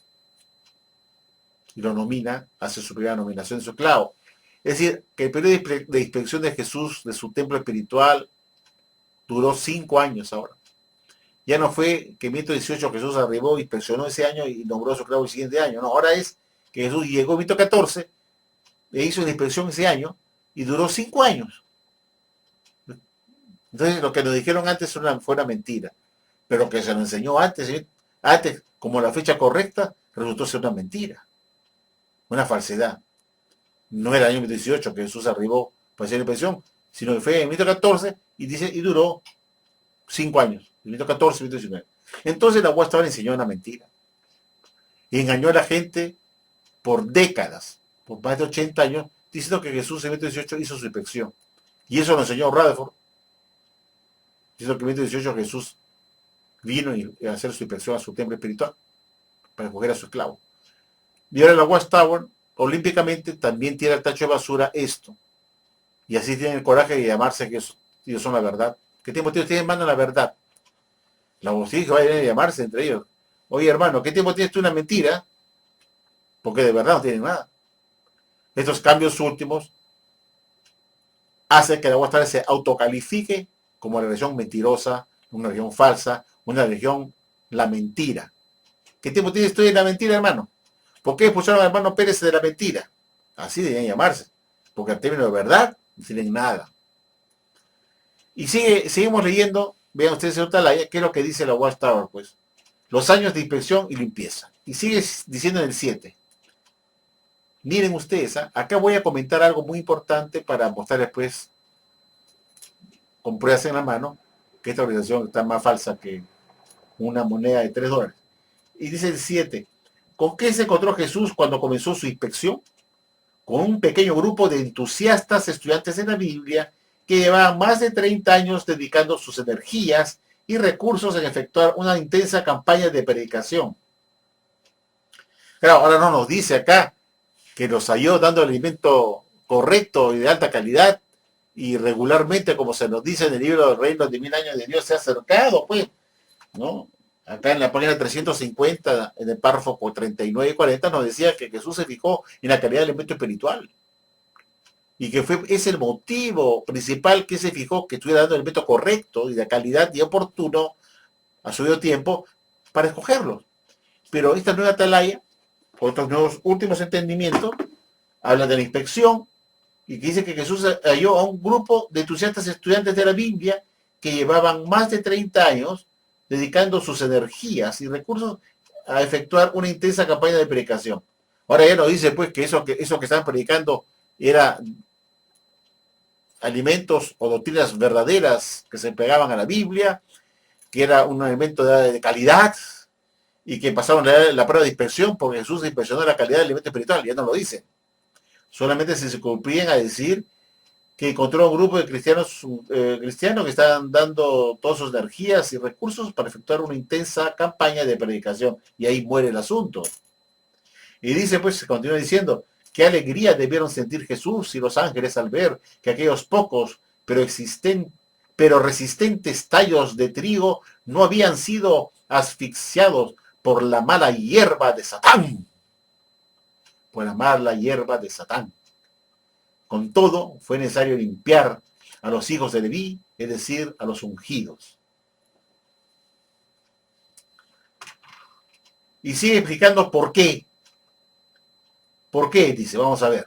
y lo nomina, hace su primera nominación de su esclavo. Es decir, que el periodo de inspección de Jesús, de su templo espiritual, duró 5 años ahora. Ya no fue que en 1918 Jesús arribó, inspeccionó ese año y nombró a su esclavo el siguiente año. No, ahora es que Jesús llegó en 1914, e hizo una inspección ese año y duró 5 años. Entonces lo que nos dijeron antes fue una mentira. Pero lo que se nos enseñó antes como la fecha correcta, resultó ser una mentira. Una falsedad. No era el año 18 que Jesús arribó para hacer la inspección, sino que fue en 1914 y duró 5 años. 1914, 1919. Entonces la UAS le enseñó una mentira. Y engañó a la gente por décadas, por más de 80 años, diciendo que Jesús en 1918 hizo su inspección. Y eso lo enseñó Rutherford. Diciendo que en 1918 Jesús vino a hacer su inspección a su templo espiritual para escoger a su esclavo. Y ahora la Watchtower olímpicamente también tira el tacho de basura esto. Y así tienen el coraje de llamarse que ellos son la verdad. ¿Qué tiempo tienen ustedes, hermano, la verdad? La voz que va a llamarse entre ellos. Oye, hermano, ¿qué tiempo tienes tú una mentira? Porque de verdad no tienen nada. Estos cambios últimos hacen que la Watchtower se autocalifique como una religión mentirosa, una religión falsa, una religión la mentira. ¿Qué tiempo tienes tú en la mentira, hermano? ¿Por qué expulsaron al hermano Pérez de la mentira? Así deberían llamarse. Porque al término de verdad no tienen nada. Y seguimos leyendo, vean ustedes, señor Talaya, qué es lo que dice la Watchtower, pues. Los años de inspección y limpieza. Y sigue diciendo en el 7. Miren ustedes, acá voy a comentar algo muy importante para mostrar después, con pruebas en la mano, que esta organización está más falsa que una moneda de $3. Y dice el 7. ¿Con qué se encontró Jesús cuando comenzó su inspección? Con un pequeño grupo de entusiastas estudiantes de la Biblia que llevaban más de 30 años dedicando sus energías y recursos en efectuar una intensa campaña de predicación. Claro, ahora no nos dice acá que los halló dando el alimento correcto y de alta calidad y regularmente, como se nos dice en el libro del Reino de 1000 años de Dios, se ha acercado, pues, ¿no? Acá en la página 350, en el párrafo 39 y 40, nos decía que Jesús se fijó en la calidad del alimento espiritual. Y que es el motivo principal que se fijó que estuviera dando el alimento correcto y de calidad y oportuno a su debido tiempo para escogerlos. Pero esta nueva atalaya, otros nuevos últimos entendimientos, habla de la inspección y que dice que Jesús halló a un grupo de entusiastas estudiantes de la Biblia que llevaban más de 30 años dedicando sus energías y recursos a efectuar una intensa campaña de predicación. Ahora ya nos dice pues que eso que estaban predicando era alimentos o doctrinas verdaderas que se pegaban a la Biblia, que era un alimento de calidad y que pasaron la prueba de inspección porque Jesús inspeccionó la calidad del alimento espiritual. Ya no lo dice. Solamente se cumplían a decir que encontró un grupo de cristianos que estaban dando todas sus energías y recursos para efectuar una intensa campaña de predicación. Y ahí muere el asunto. Y dice, pues, se continúa diciendo, qué alegría debieron sentir Jesús y los ángeles al ver que aquellos pocos, pero resistentes tallos de trigo no habían sido asfixiados por la mala hierba de Satán. Por la mala hierba de Satán. Con todo, fue necesario limpiar a los hijos de Leví, es decir, a los ungidos. Y sigue explicando por qué. ¿Por qué? Dice, vamos a ver.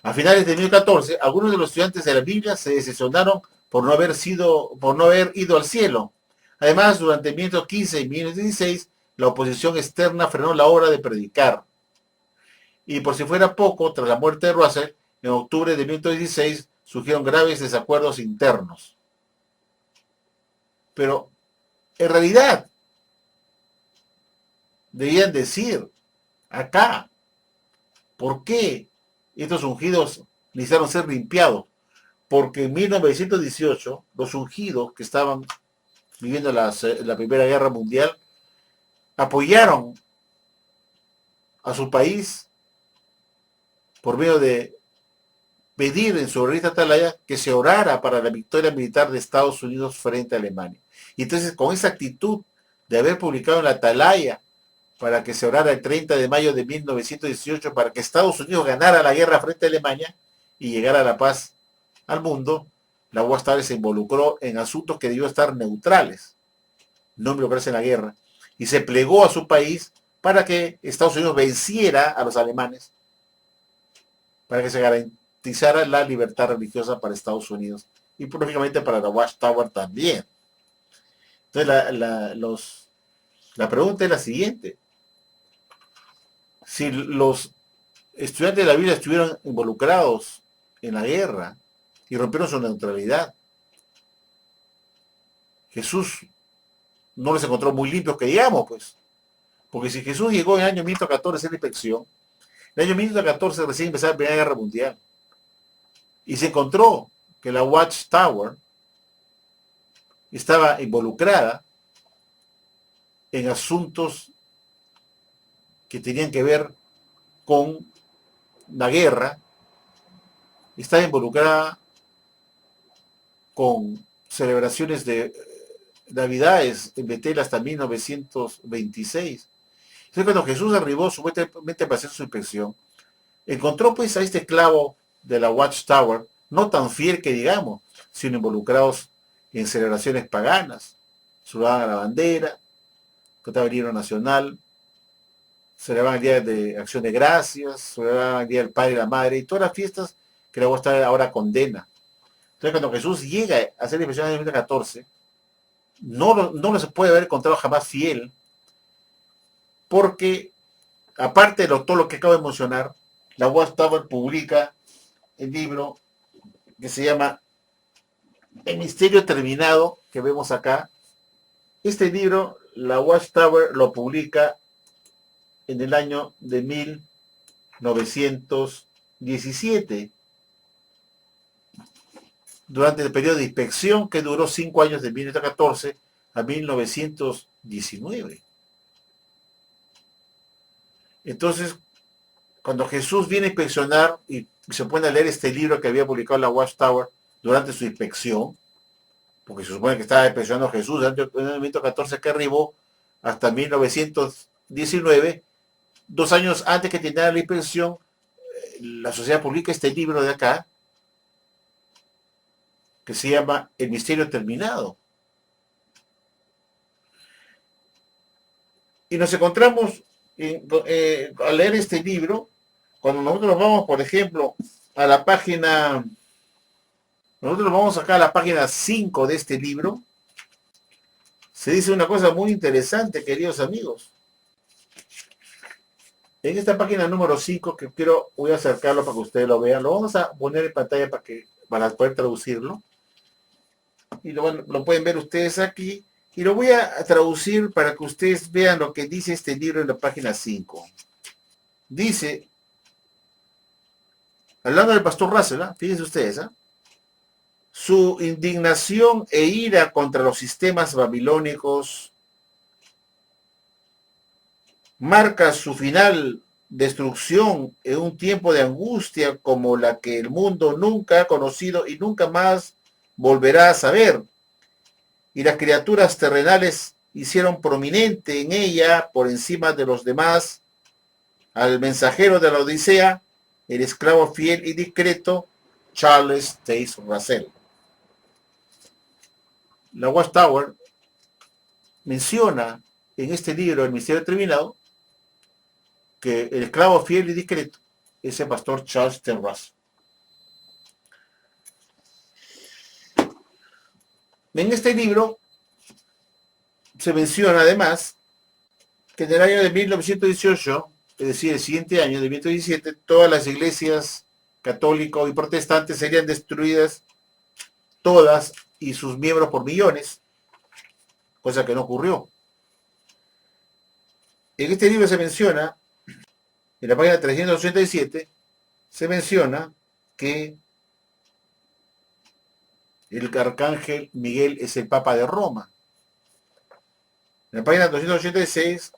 A finales de 2014, algunos de los estudiantes de la Biblia se decepcionaron por no haber ido al cielo. Además, durante 1915 y 1916, la oposición externa frenó la obra de predicar. Y por si fuera poco, tras la muerte de Russell, en octubre de 1916 surgieron graves desacuerdos internos. Pero, en realidad, debían decir, acá, ¿por qué estos ungidos necesitaron ser limpiados? Porque en 1918, los ungidos que estaban viviendo la Primera Guerra Mundial apoyaron a su país por medio de pedir en su revista Atalaya que se orara para la victoria militar de Estados Unidos frente a Alemania. Y entonces, con esa actitud de haber publicado en la Atalaya para que se orara el 30 de mayo de 1918 para que Estados Unidos ganara la guerra frente a Alemania y llegara a la paz al mundo, la Watchtower se involucró en asuntos que debió estar neutrales, no involucrarse en la guerra, y se plegó a su país para que Estados Unidos venciera a los alemanes, para que se garantizara la libertad religiosa para Estados Unidos y lógicamente para la Watchtower también. Entonces la pregunta es la siguiente: si los estudiantes de la Biblia estuvieron involucrados en la guerra y rompieron su neutralidad, Jesús no los encontró muy limpios, que digamos, pues. Porque si Jesús llegó en el año 1114 a hacer la inspección, en el año 1114 recién empezaba la Primera Guerra Mundial, y se encontró que la Watchtower estaba involucrada en asuntos que tenían que ver con la guerra, estaba involucrada con celebraciones de Navidades en Betel hasta 1926. Entonces, cuando Jesús arribó supuestamente para hacer su inspección, encontró pues a este esclavo de la Watchtower, no tan fiel que digamos, sino involucrados en celebraciones paganas, sudaban a la bandera, cantaban el himno nacional, celebraban el Día de Acción de Gracias, celebraban el Día del Padre y la Madre, y todas las fiestas que la Watchtower ahora condena. Entonces, cuando Jesús llega a hacer la inspección en el 2014, no se puede haber encontrado jamás fiel, porque aparte de todo lo que acabo de mencionar, la Watchtower publica el libro que se llama El Misterio Terminado, que vemos acá. Este libro, la Watchtower lo publica en el año de 1917, durante el periodo de inspección que duró 5 años, de 1914 a 1919. Entonces, cuando Jesús viene a inspeccionar y se pone a leer este libro que había publicado la Watchtower durante su inspección, porque se supone que estaba inspeccionando a Jesús en el 1914 que arribó hasta 1919, 2 años antes que terminara la inspección, la sociedad publica este libro de acá, que se llama El Misterio Terminado. Y nos encontramos al leer este libro, cuando nosotros vamos, por ejemplo, a la página, nosotros vamos acá a la página 5 de este libro, se dice una cosa muy interesante, queridos amigos. En esta página número 5, que voy a acercarlo para que ustedes lo vean, lo vamos a poner en pantalla para poder traducirlo. Y lo pueden ver ustedes aquí. Y lo voy a traducir para que ustedes vean lo que dice este libro en la página 5. Dice, hablando del pastor Russell, fíjense ustedes, su indignación e ira contra los sistemas babilónicos marca su final destrucción en un tiempo de angustia como la que el mundo nunca ha conocido y nunca más volverá a saber. Y las criaturas terrenales hicieron prominente en ella, por encima de los demás, al mensajero de la Odisea, el esclavo fiel y discreto, Charles Taze Russell. La Watchtower menciona en este libro, El Misterio Terminado, que el esclavo fiel y discreto es el pastor Charles Taze Russell. En este libro se menciona además que en el año de 1918, es decir, el siguiente año de 1917, todas las iglesias católicas y protestantes serían destruidas, todas, y sus miembros por millones, cosa que no ocurrió. En este libro se menciona, en la página 387, se menciona que el arcángel Miguel es el Papa de Roma. En la página 286,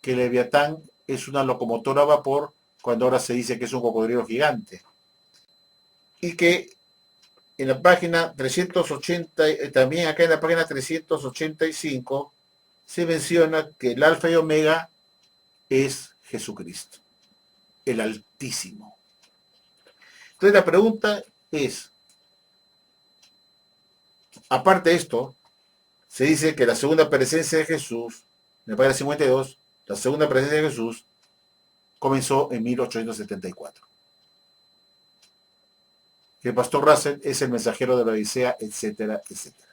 que el Leviatán es una locomotora a vapor, cuando ahora se dice que es un cocodrilo gigante. y que en la página 380, también acá en la página 385, se menciona que el alfa y omega es Jesucristo, el Altísimo. Entonces la pregunta es, aparte de esto, se dice que la segunda presencia de Jesús, en la página 52, la segunda presencia de Jesús comenzó en 1874. Que el pastor Russell es el mensajero de la Odisea, etcétera, etcétera.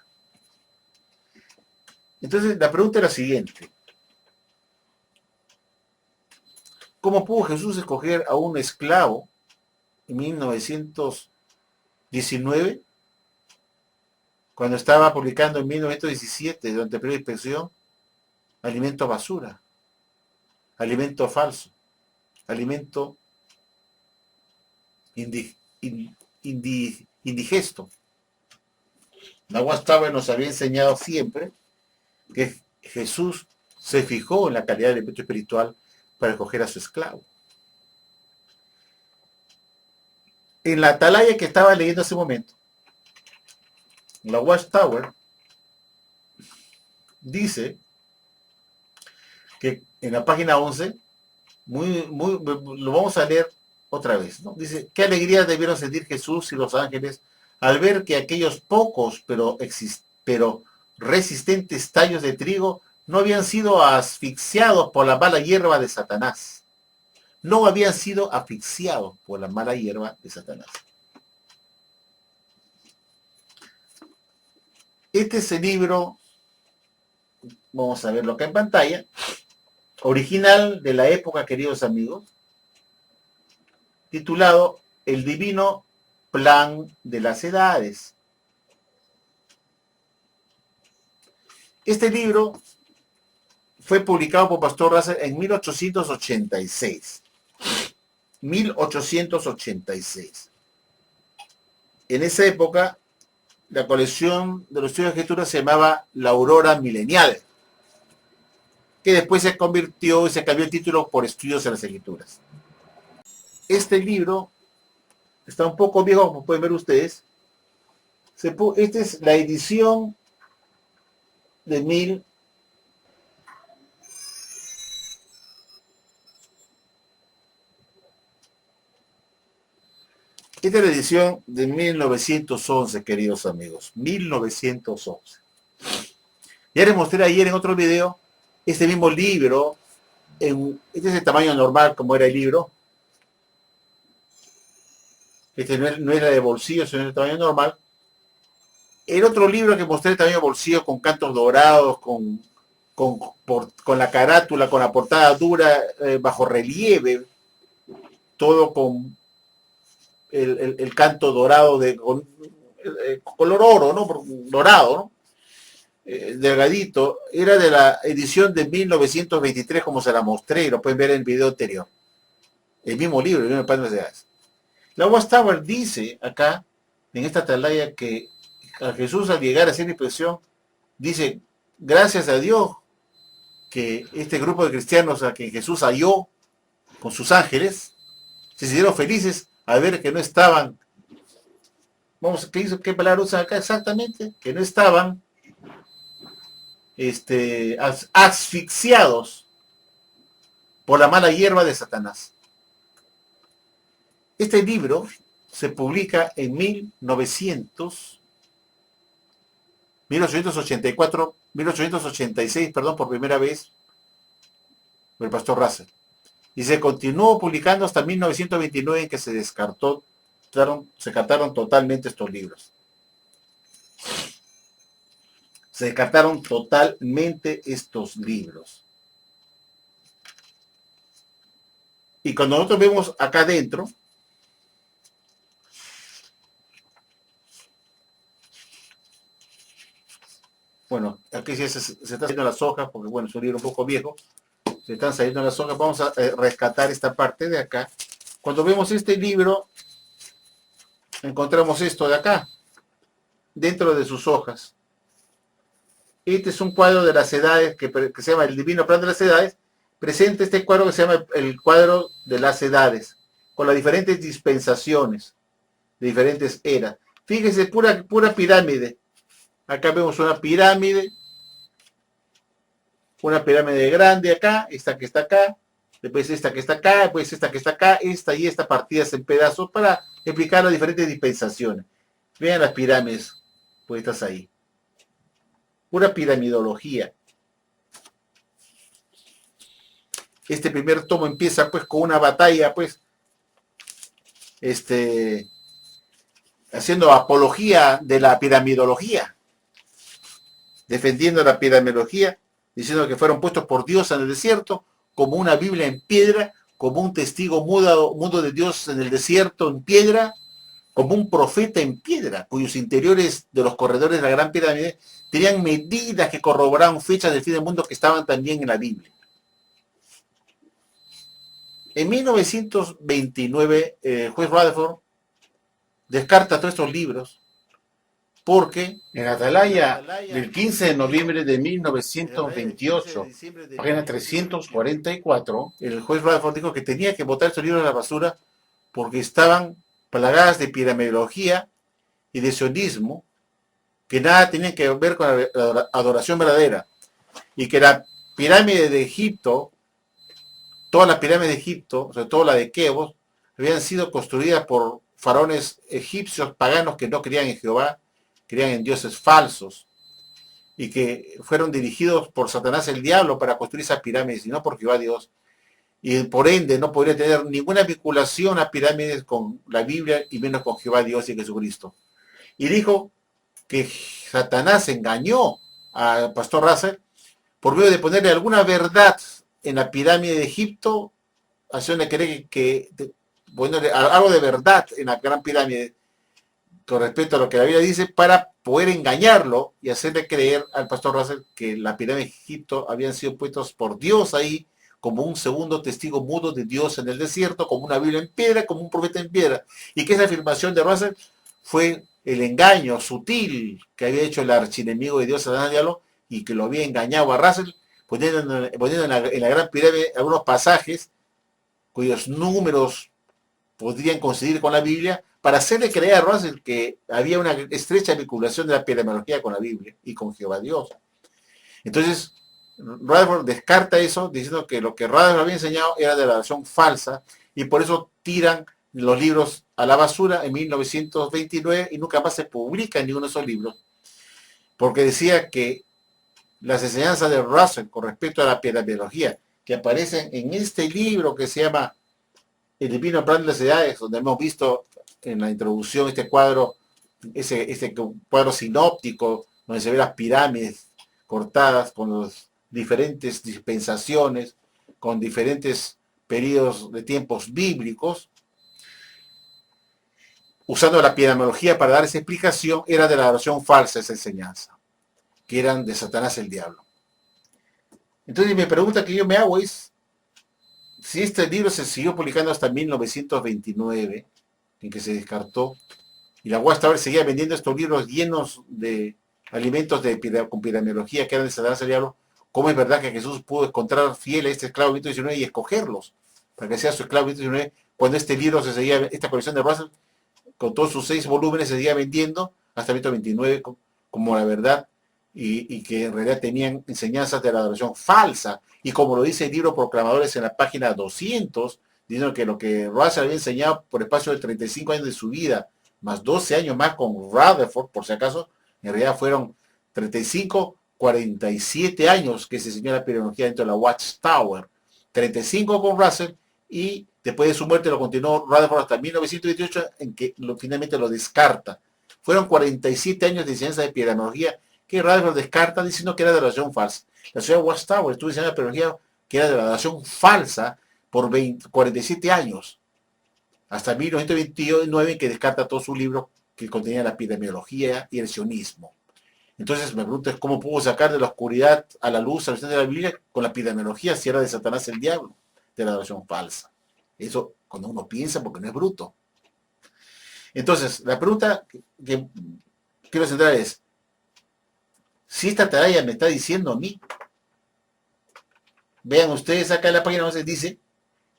Entonces la pregunta es la siguiente. ¿Cómo pudo Jesús escoger a un esclavo en 1919, cuando estaba publicando en 1917, durante el periodo de inspección, alimento basura, alimento falso, alimento indigesto? La Watchtower nos había enseñado siempre que Jesús se fijó en la calidad del alimento espiritual para escoger a su esclavo. En la atalaya que estaba leyendo hace un momento, la Watchtower dice que en la página 11, lo vamos a leer otra vez, ¿no? Dice, qué alegría debieron sentir Jesús y los ángeles al ver que aquellos pocos pero resistentes tallos de trigo no habían sido asfixiados por la mala hierba de Satanás. No habían sido asfixiados por la mala hierba de Satanás. Este es el libro, vamos a verlo acá en pantalla, original de la época, queridos amigos, titulado El Divino Plan de las Edades. Este libro fue publicado por Pastor Russell en 1886. 1886. En esa época, la colección de los estudios de escritura se llamaba La Aurora Milenial, que después se convirtió y se cambió el título por Estudios de las Escrituras. Este libro está un poco viejo, como pueden ver ustedes. Esta es la edición de Esta es la edición de 1911, queridos amigos. 1911. Ya les mostré ayer en otro video este mismo libro. Este es el tamaño normal como era el libro. Este no era de bolsillo, sino el tamaño normal. El otro libro que mostré de tamaño bolsillo, con cantos dorados, con la carátula, con la portada dura, bajo relieve, todo con el canto dorado color oro, ¿no? Dorado, ¿no? Delgadito, era de la edición de 1923, como se la mostré, lo pueden ver en el video anterior. El mismo libro, el mismo Plan de las Edades. La Watchtower dice acá, en esta atalaya, que a Jesús, al llegar a hacer inspección, dice, gracias a Dios que este grupo de cristianos a que Jesús halló con sus ángeles, se sintieron felices al ver que no estaban, ¿qué palabra usa acá exactamente? Que no estaban asfixiados por la mala hierba de Satanás. Este libro se publica en 1886, por primera vez, por el pastor Russell. Y se continuó publicando hasta 1929, en que se descartaron totalmente estos libros. Se descartaron totalmente estos libros. Y cuando nosotros vemos acá adentro, bueno, aquí se están saliendo las hojas, porque bueno, es un libro un poco viejo, se están saliendo las hojas. Vamos a rescatar esta parte de acá. Cuando vemos este libro, encontramos esto de acá, dentro de sus hojas. Este es un cuadro de las edades que se llama El Divino Plan de las Edades. Presenta este cuadro que se llama el cuadro de las edades, con las diferentes dispensaciones. de diferentes eras. Fíjese, pura pirámide. Acá vemos una pirámide grande acá, esta que está acá, después esta que está acá, después esta que está acá, esta y esta partidas en pedazos para explicar las diferentes dispensaciones. Vean las pirámides puestas ahí. Pura piramidología. Este primer tomo empieza pues con una batalla pues haciendo apología de la piramidología, defendiendo la piramidología, diciendo que fueron puestos por Dios en el desierto, como una Biblia en piedra, como un testigo mudo de Dios en el desierto en piedra, como un profeta en piedra, cuyos interiores de los corredores de la gran pirámide tenían medidas que corroboraban fechas del fin del mundo que estaban también en la Biblia. En 1929, el juez Rutherford descarta todos estos libros porque en la Atalaya del 15 de noviembre de 1928, página 344, el juez Rutherford dijo que tenía que botar estos libros a la basura porque estaban plagadas de piramidología y de sionismo que nada tenían que ver con la adoración verdadera, y que la pirámide de Egipto, toda la pirámide de Egipto, sobre todo la de Keops, habían sido construidas por faraones egipcios paganos que no creían en Jehová, creían en dioses falsos, y que fueron dirigidos por Satanás el diablo para construir esas pirámides y no por Jehová Dios. Y por ende no podría tener ninguna vinculación a pirámides con la Biblia y menos con Jehová Dios y Jesucristo. Y dijo que Satanás engañó al pastor Russell por medio de ponerle alguna verdad en la pirámide de Egipto, haciéndole creer que poniéndole algo de verdad en la gran pirámide con respecto a lo que la Biblia dice, para poder engañarlo y hacerle creer al pastor Russell que la pirámide de Egipto habían sido puestos por Dios ahí como un segundo testigo mudo de Dios en el desierto, como una Biblia en piedra, como un profeta en piedra, y que esa afirmación de Russell fue el engaño sutil que había hecho el archienemigo de Dios, Satanás Diablo, y que lo había engañado a Russell, poniendo en la gran pirámide algunos pasajes cuyos números podrían coincidir con la Biblia, para hacerle creer a Russell que había una estrecha vinculación de la piramidología con la Biblia y con Jehová Dios. Entonces, Rutherford descarta eso, diciendo que lo que Rutherford había enseñado era de la versión falsa, y por eso tiran los libros a la basura en 1929 y nunca más se publica ninguno de esos libros, porque decía que las enseñanzas de Russell con respecto a la piramidología que aparecen en este libro que se llama El divino plan de las edades, donde hemos visto en la introducción este cuadro, ese cuadro sinóptico, donde se ven las pirámides cortadas con las diferentes dispensaciones, con diferentes periodos de tiempos bíblicos, usando la piramidología para dar esa explicación, era de la adoración falsa esa enseñanza, que eran de Satanás el diablo. Entonces mi pregunta que yo me hago es, si este libro se siguió publicando hasta 1929, en que se descartó, y la Watchtower seguía vendiendo estos libros llenos de alimentos con piramidología que eran de Satanás el diablo, ¿cómo es verdad que Jesús pudo encontrar fiel a este esclavo Benito XIX y escogerlos para que sea su esclavo Benito XIX, cuando este libro se seguía, esta colección de Russell, con todos sus 6 volúmenes, se seguía vendiendo hasta 1929 como la verdad, y que en realidad tenían enseñanzas de la adoración falsa, y como lo dice el libro Proclamadores en la página 200, diciendo que lo que Russell había enseñado por espacio de 35 años de su vida, más 12 años más con Rutherford, por si acaso, en realidad fueron 35, 47 años que se enseñó la piramidología dentro de la Watchtower, 35 con Russell, y después de su muerte lo continuó Rutherford hasta 1928, en que finalmente lo descarta. Fueron 47 años de enseñanza de piramidología que Rutherford descarta diciendo que era de adoración falsa. La ciudad de Watchtower estuvo enseñando la piramidología que era de la adoración falsa por 47 años, hasta 1929, que descarta todo su libro que contenía la piramidología y el sionismo. Entonces me pregunto cómo pudo sacar de la oscuridad a la luz a la de la Biblia con la piramidología si era de Satanás el diablo, de la adoración falsa. Eso cuando uno piensa, porque no es bruto. Entonces, la pregunta que quiero centrar es, si esta atalaya me está diciendo a mí, vean ustedes acá en la página 11, dice,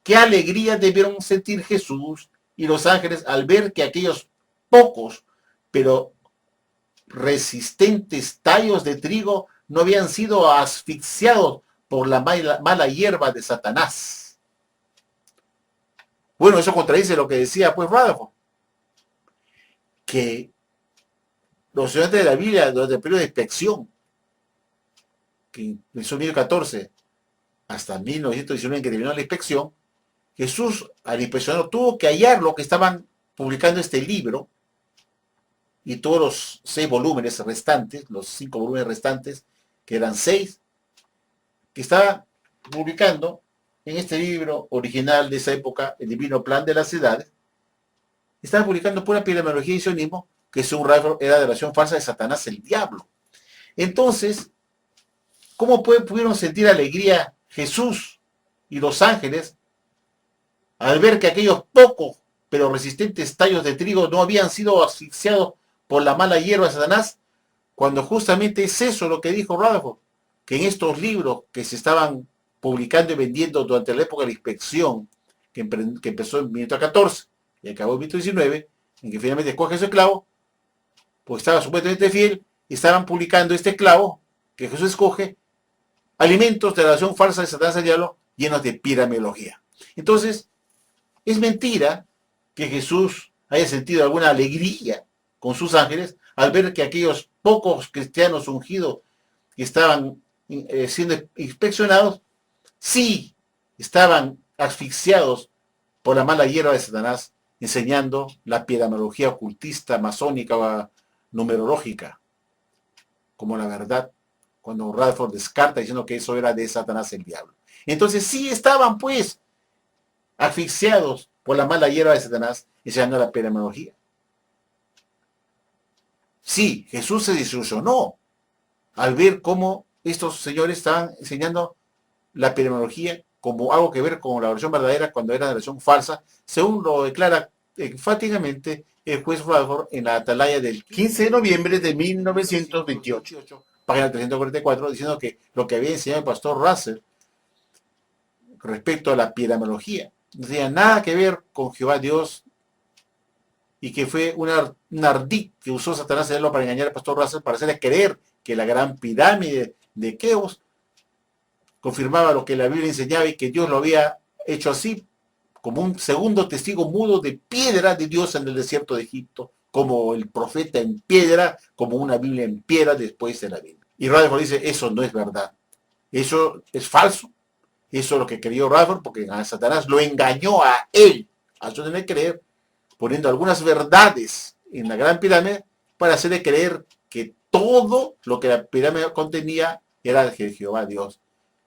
qué alegría debieron sentir Jesús y los ángeles al ver que aquellos pocos, pero resistentes tallos de trigo no habían sido asfixiados por la mala hierba de Satanás. Bueno, eso contradice lo que decía pues Rutherford, que los estudiantes de la Biblia durante el periodo de inspección, que empezó en 1914 hasta 1919 en que terminó la inspección, Jesús al inspeccionar tuvo que hallar lo que estaban publicando este libro y todos los 6 volúmenes restantes, los 5 volúmenes restantes, que eran 6, que estaba publicando en este libro original de esa época, El Divino Plan de las Edades, estaba publicando pura epidemiología y sionismo, que según Rutherford era de la oración falsa de Satanás, el diablo. Entonces, ¿cómo pudieron sentir alegría Jesús y los ángeles al ver que aquellos pocos pero resistentes tallos de trigo no habían sido asfixiados por la mala hierba de Satanás, cuando justamente es eso lo que dijo Rutherford, que en estos libros que se estaban publicando y vendiendo durante la época de la inspección, que empezó en 1914 y acabó en 1919, en que finalmente escoge ese clavo, pues estaba supuestamente fiel, y estaban publicando este clavo que Jesús escoge, alimentos de la oración falsa de Satanás al diablo, llenos de piramiología. Entonces, es mentira que Jesús haya sentido alguna alegría con sus ángeles al ver que aquellos pocos cristianos ungidos que estaban siendo inspeccionados, sí estaban asfixiados por la mala hierba de Satanás, enseñando la piramología ocultista, masónica o numerológica, como la verdad, cuando Rutherford descarta diciendo que eso era de Satanás el diablo. Entonces sí estaban pues asfixiados por la mala hierba de Satanás, enseñando la piramología. Sí, Jesús se desilusionó al ver cómo estos señores estaban enseñando la epidemiología como algo que ver con la versión verdadera cuando era la versión falsa, según lo declara enfáticamente el juez Rutherford en la atalaya del 15 de noviembre de 1928, página 344, diciendo que lo que había enseñado el pastor Russell respecto a la epidemiología no tenía nada que ver con Jehová Dios y que fue un ardid que usó Satanás para engañar al pastor Russell para hacerle creer que la gran pirámide de Keops confirmaba lo que la Biblia enseñaba y que Dios lo había hecho así, como un segundo testigo mudo de piedra de Dios en el desierto de Egipto, como el profeta en piedra, como una Biblia en piedra después de la Biblia. Y Rutherford dice, eso no es verdad, eso es falso, eso es lo que creyó Rutherford, porque a Satanás lo engañó a él, a su tener que creer, poniendo algunas verdades en la gran pirámide para hacerle creer que todo lo que la pirámide contenía era de Jehová Dios.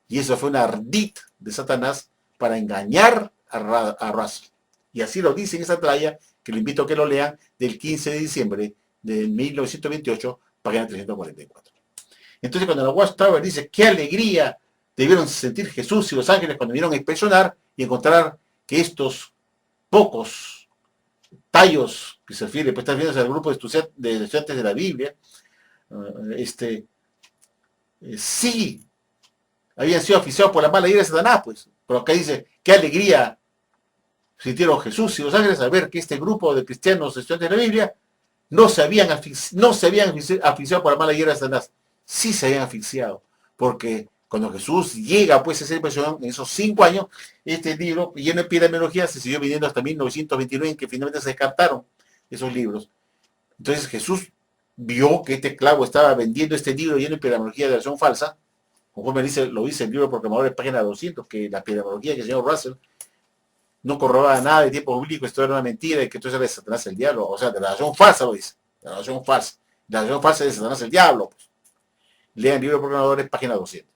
Y eso fue un ardid de Satanás para engañar a Russell. Y así lo dice en esa tralla, que le invito a que lo lean, del 15 de diciembre de 1928, página 344. Entonces cuando la Watchtower dice, qué alegría debieron sentir Jesús y los ángeles cuando vinieron a inspeccionar y encontrar que estos pocos tallos, que se refiere, pues están viendo al grupo de estudiantes de la Biblia, sí habían sido oficiados por la mala ira de Satanás, pues. Pero acá dice, qué alegría sintieron Jesús y los ángeles al ver que este grupo de cristianos estudiantes de la Biblia no se habían asfixiado por la mala ira de Satanás. Sí se habían asfixiado, porque cuando Jesús llega pues a esa impresión, en esos 5 años, este libro lleno de epidemiología se siguió vendiendo hasta 1929, en que finalmente se descartaron esos libros. Entonces Jesús vio que este clavo estaba vendiendo este libro lleno de epidemiología de versión falsa, conforme lo dice el libro Proclamador de página 200, que la epidemiología que el señor Russell no corroboraba nada de tiempo bíblico, esto era una mentira y que esto era de Satanás el diablo, o sea, de la oración falsa lo dice, de la oración falsa. La oración falsa de Satanás el diablo. Pues. Lean el libro de Proclamadores, página 200.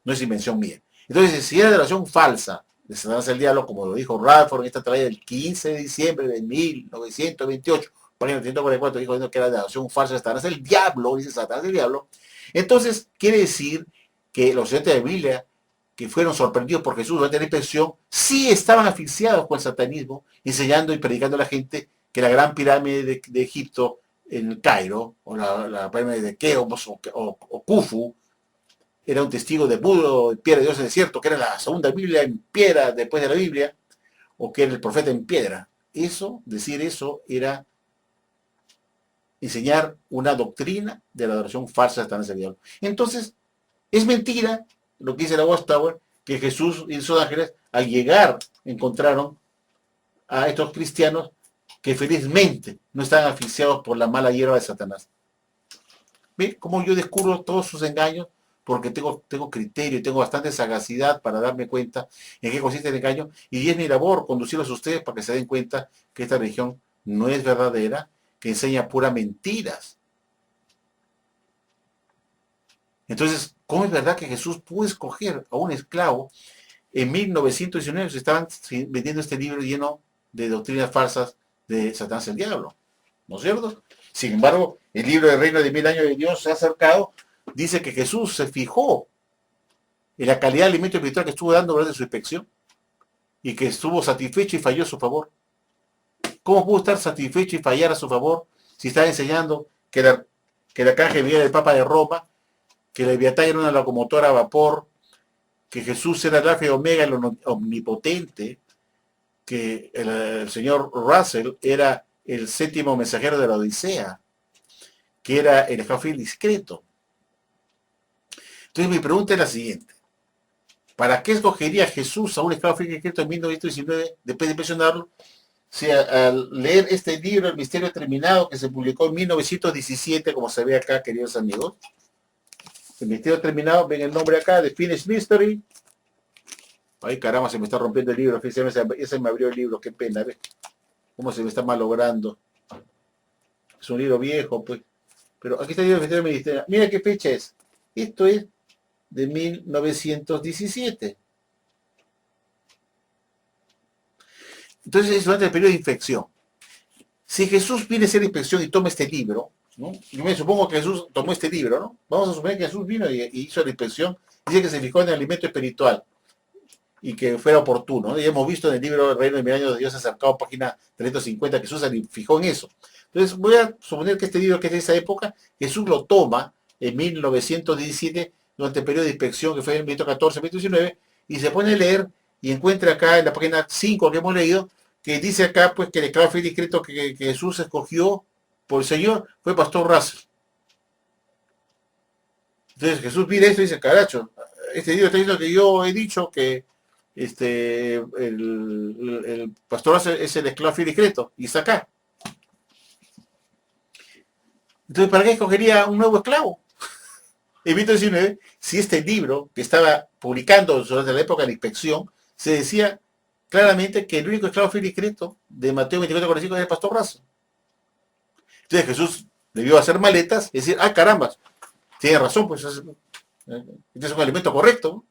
No es invención mía. Entonces, si era de la oración falsa de Satanás el diablo, como lo dijo Rutherford en esta traída del 15 de diciembre de 1928, página 344, dijo que era de la oración falsa de Satanás el diablo, dice Satanás el diablo, entonces quiere decir que los estudiantes de la Biblia que fueron sorprendidos por Jesús durante la inspección, sí estaban asfixiados con el satanismo, enseñando y predicando a la gente que la gran pirámide de Egipto en el Cairo, o la pirámide de Keops o Khufu, era un testigo de Budo, de piedra de Dios en el desierto, que era la segunda Biblia en piedra después de la Biblia, o que era el profeta en piedra. Eso, decir eso, era enseñar una doctrina de la adoración falsa de Satanás al diablo. Entonces, es mentira lo que dice la Watchtower, que Jesús y sus ángeles al llegar encontraron a estos cristianos que felizmente no están asfixiados por la mala hierba de Satanás. ¿Ve cómo yo descubro todos sus engaños? Porque tengo criterio y tengo bastante sagacidad para darme cuenta en qué consiste el engaño, y es mi labor conducirlos a ustedes para que se den cuenta que esta religión no es verdadera, que enseña puras mentiras. Entonces, ¿cómo es verdad que Jesús pudo escoger a un esclavo? En 1919 se estaban vendiendo este libro lleno de doctrinas falsas de Satanás el diablo, ¿no es cierto? Sin embargo, el libro del Reino de 1000 años de Dios se ha acercado, dice que Jesús se fijó en la calidad del alimento espiritual que estuvo dando durante su inspección y que estuvo satisfecho y falló a su favor. ¿Cómo pudo estar satisfecho y fallar a su favor si estaba enseñando que la arcángel Miguel era el Papa de Roma, que la Leviatán era una locomotora a vapor, que Jesús era el alfa y omega, el omnipotente, que el señor Russell era el séptimo mensajero de la Odisea, que era el esclavo discreto? Entonces mi pregunta es la siguiente: ¿para qué escogería Jesús a un esclavo discreto en 1919 después de impresionarlo? Si al leer este libro, El Misterio Terminado, que se publicó en 1917, como se ve acá, queridos amigos, El Misterio Terminado, ven el nombre acá, The Finished Mystery. Ay, caramba, se me está rompiendo el libro, ese me abrió el libro, qué pena, ¿ves? Cómo se me está malogrando. Es un libro viejo, pues. Pero aquí está el libro del Misterio. Mira qué fecha es. Esto es de 1917. Entonces es durante el periodo de infección. Si Jesús viene a hacer inspección y toma este libro, ¿no? Yo me supongo que Jesús tomó este libro, ¿no? Vamos a suponer que Jesús vino y hizo la inspección, dice que se fijó en el alimento espiritual y que fuera oportuno, ¿no? Y hemos visto en el libro El Reino de 1000 años de Dios acercado, página 350, que Jesús se fijó en eso. Entonces voy a suponer que este libro, que es de esa época, Jesús lo toma en 1917, durante el periodo de inspección, que fue en 1914, 1919, y se pone a leer y encuentra acá en la página 5 que hemos leído, que dice acá pues que el esclavo fiel discreto que Jesús escogió por el Señor fue Pastor Russell. Entonces Jesús mira esto y dice: caracho, este libro está diciendo que yo he dicho que el Pastor Russell es el esclavo fiel discreto, y está acá. Entonces, ¿para qué escogería un nuevo esclavo? En 1919, si este libro que estaba publicando durante la época de la inspección, se decía claramente que el único esclavo fiel y discreto de Mateo 24:45 es el Pastor Russell. Entonces Jesús debió hacer maletas y decir: ah, caramba, tiene razón, pues este es un alimento correcto.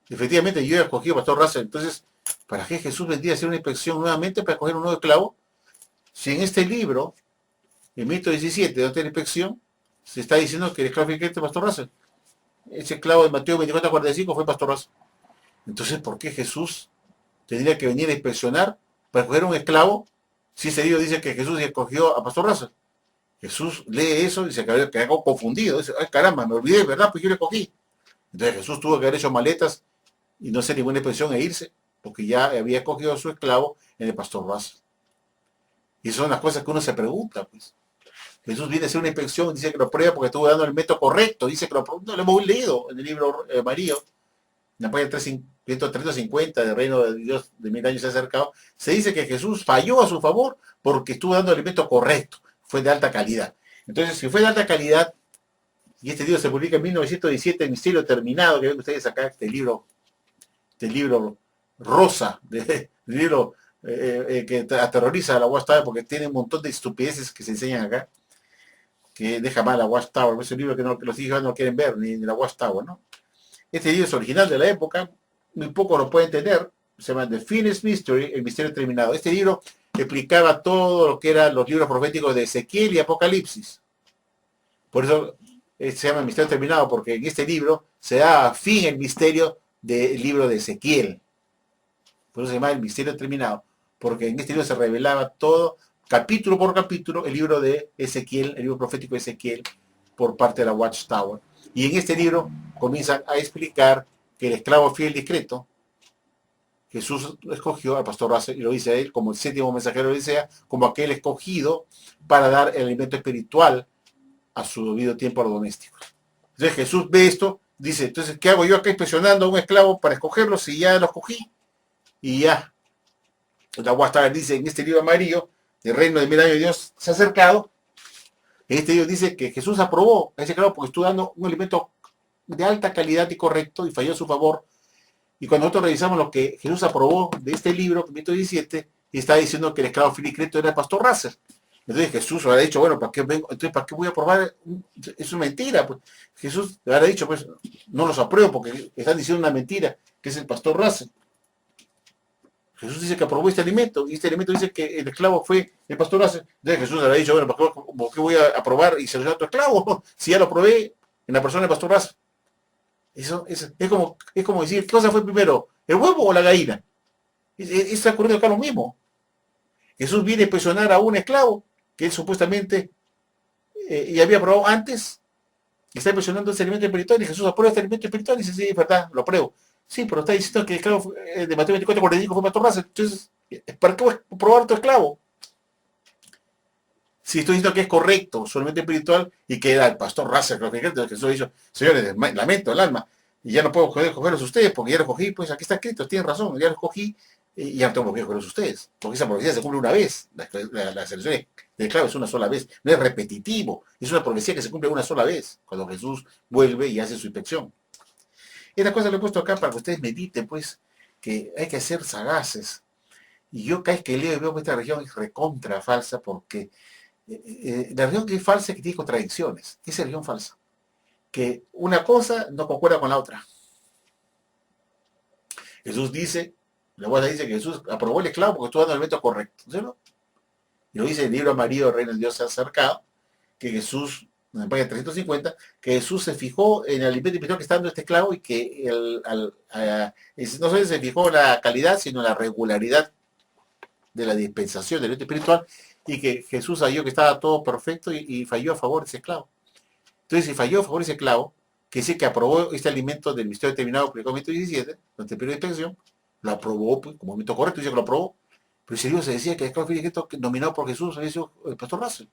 Efectivamente, yo he escogido a Pastor Russell. Entonces, ¿para qué Jesús vendría a hacer una inspección nuevamente para escoger un nuevo esclavo? Si en este libro, en 1917, durante la inspección, se está diciendo que el esclavo fiel y discreto es Pastor Russell. Ese esclavo de Mateo 24:45 fue Pastor Russell. Entonces, ¿por qué Jesús tendría que venir a inspeccionar para escoger un esclavo si ese libro dice que Jesús escogió a Pastor Russell? Jesús lee eso y se quedó confundido. Dice: ay, caramba, me olvidé, ¿verdad? Pues yo le cogí. Entonces Jesús tuvo que haber hecho maletas y no hacer ninguna inspección e irse, porque ya había escogido a su esclavo en el Pastor Russell. Y esas son las cosas que uno se pregunta, pues. Jesús viene a hacer una inspección y dice que lo prueba porque estuvo dando el método correcto. Dice que no lo hemos leído en el libro María, en la página 350 del Reino de Dios de 1000 años se ha acercado. Se dice que Jesús falló a su favor porque estuvo dando el alimento correcto, fue de alta calidad. Entonces, si fue de alta calidad, y este libro se publica en 1917, El Misterio Terminado, que ven ustedes acá, este libro rosa, el libro que aterroriza a la Watchtower porque tiene un montón de estupideces que se enseñan acá, que deja mal a la Watchtower. Es un libro que los hijos no quieren ver, ni la Watchtower, ¿no? Este libro es original de la época, muy poco lo pueden tener, se llama The Finished Mystery, El Misterio Terminado. Este libro explicaba todo lo que eran los libros proféticos de Ezequiel y Apocalipsis. Por eso se llama El Misterio Terminado, porque en este libro se da fin el misterio del libro de Ezequiel. Por eso se llama El Misterio Terminado, porque en este libro se revelaba todo, capítulo por capítulo, el libro de Ezequiel, el libro profético de Ezequiel, por parte de la Watchtower. Y en este libro comienzan a explicar que el esclavo fiel discreto, Jesús escogió al pastor Russell y lo dice a él como el séptimo mensajero de Odisea, como aquel escogido para dar el alimento espiritual a su debido tiempo a los domésticos. Entonces Jesús ve esto, dice, entonces, ¿qué hago yo acá inspeccionando a un esclavo para escogerlo si ya lo escogí? Y ya, la Guastar dice en este libro amarillo, el reino de 1000 años de Dios se ha acercado. En este libro dice que Jesús aprobó a ese esclavo porque estuvo dando un alimento de alta calidad y correcto y falló a su favor. Y cuando nosotros revisamos lo que Jesús aprobó de este libro, 517, está diciendo que el esclavo fiel y creto era el pastor Russell. Entonces Jesús habrá dicho, bueno, ¿para qué vengo? Entonces, ¿para qué voy a probar? Es una mentira. Pues Jesús habrá dicho, pues, no los apruebo porque están diciendo una mentira, que es el pastor Russell. Jesús dice que aprobó este alimento, y este alimento dice que el esclavo fue el pastor Russell. Entonces Jesús habrá dicho, bueno, ¿por qué voy a aprobar y seleccionar a otro esclavo? Si ya lo probé en la persona del pastor Russell. Eso es como decir, ¿qué cosa fue primero? ¿El huevo o la gallina? Está ocurriendo acá lo mismo. Jesús viene a presionar a un esclavo que él supuestamente ya había probado antes, y está presionando ese alimento espiritual, y Jesús aprueba este alimento espiritual y dice, sí, es verdad, lo apruebo. Sí, pero está diciendo que el esclavo de Mateo 24:45 fue pastor Russell. Entonces, ¿para qué voy a probar tu esclavo? Si estoy diciendo que es correcto, solamente espiritual, y que era el pastor Russell, creo que Jesús ha dicho, señores, lamento el alma, y ya no puedo cogerlos ustedes, porque ya los cogí, pues aquí está escrito, tienen razón, ya los cogí, y ya no tengo por qué cogerlos ustedes, porque esa profecía se cumple una vez, la selección de esclavos es una sola vez, no es repetitivo, es una profecía que se cumple una sola vez, cuando Jesús vuelve y hace su inspección. Esta cosa lo he puesto acá para que ustedes mediten, pues, que hay que ser sagaces, y yo cada vez que leo y veo que esta religión es recontra falsa, porque la religión que es falsa es que tiene contradicciones. Esa es religión falsa. Que una cosa no concuerda con la otra. Jesús dice, la Guarda dice que Jesús aprobó el esclavo porque estuvo dando el elemento correcto. ¿Sí? Y lo dice el libro amarillo, Reino de Dios se ha acercado, que Jesús, en la página 350, que Jesús se fijó en el alimento espiritual que está dando este esclavo y que no solo se fijó en la calidad, sino en la regularidad de la dispensación del alimento espiritual, y que Jesús halló que estaba todo perfecto y falló a favor de ese esclavo. Entonces, si falló a favor de ese esclavo, que dice que aprobó este alimento del misterio determinado por el 517, durante el periodo de inspección, lo aprobó pues, como alimento correcto, dice que lo aprobó. Pero si Dios se decía que el esclavo fiel nominado por Jesús había sido el pastor Russell.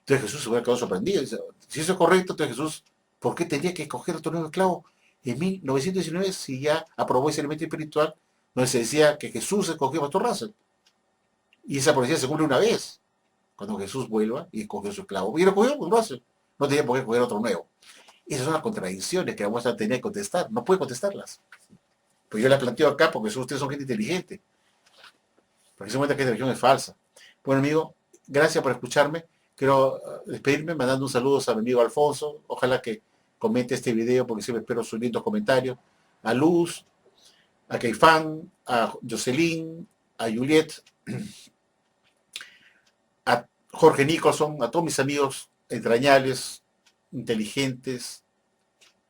Entonces Jesús se hubiera quedado sorprendido. Dice, si eso es correcto, entonces Jesús, ¿por qué tenía que escoger otro nuevo esclavo en 1919 si ya aprobó ese elemento espiritual donde se decía que Jesús escogió al pastor Russell? Y esa profecía se cumple una vez, cuando Jesús vuelva y escogió a su esclavo. Y lo cogió, pues Russell. No tenía por qué escoger otro nuevo. Esas son las contradicciones que la muestra tenía que contestar. No puede contestarlas. Pues yo las planteo acá porque ustedes son gente inteligente. Porque se muestra que esta religión es falsa. Bueno, amigo, gracias por escucharme. Quiero despedirme mandando un saludo a mi amigo Alfonso. Ojalá que comente este video porque siempre espero sus lindos comentarios. A Luz, a Keifán, a Jocelyn, a Juliet, a Jorge Nicholson, a todos mis amigos entrañables, inteligentes,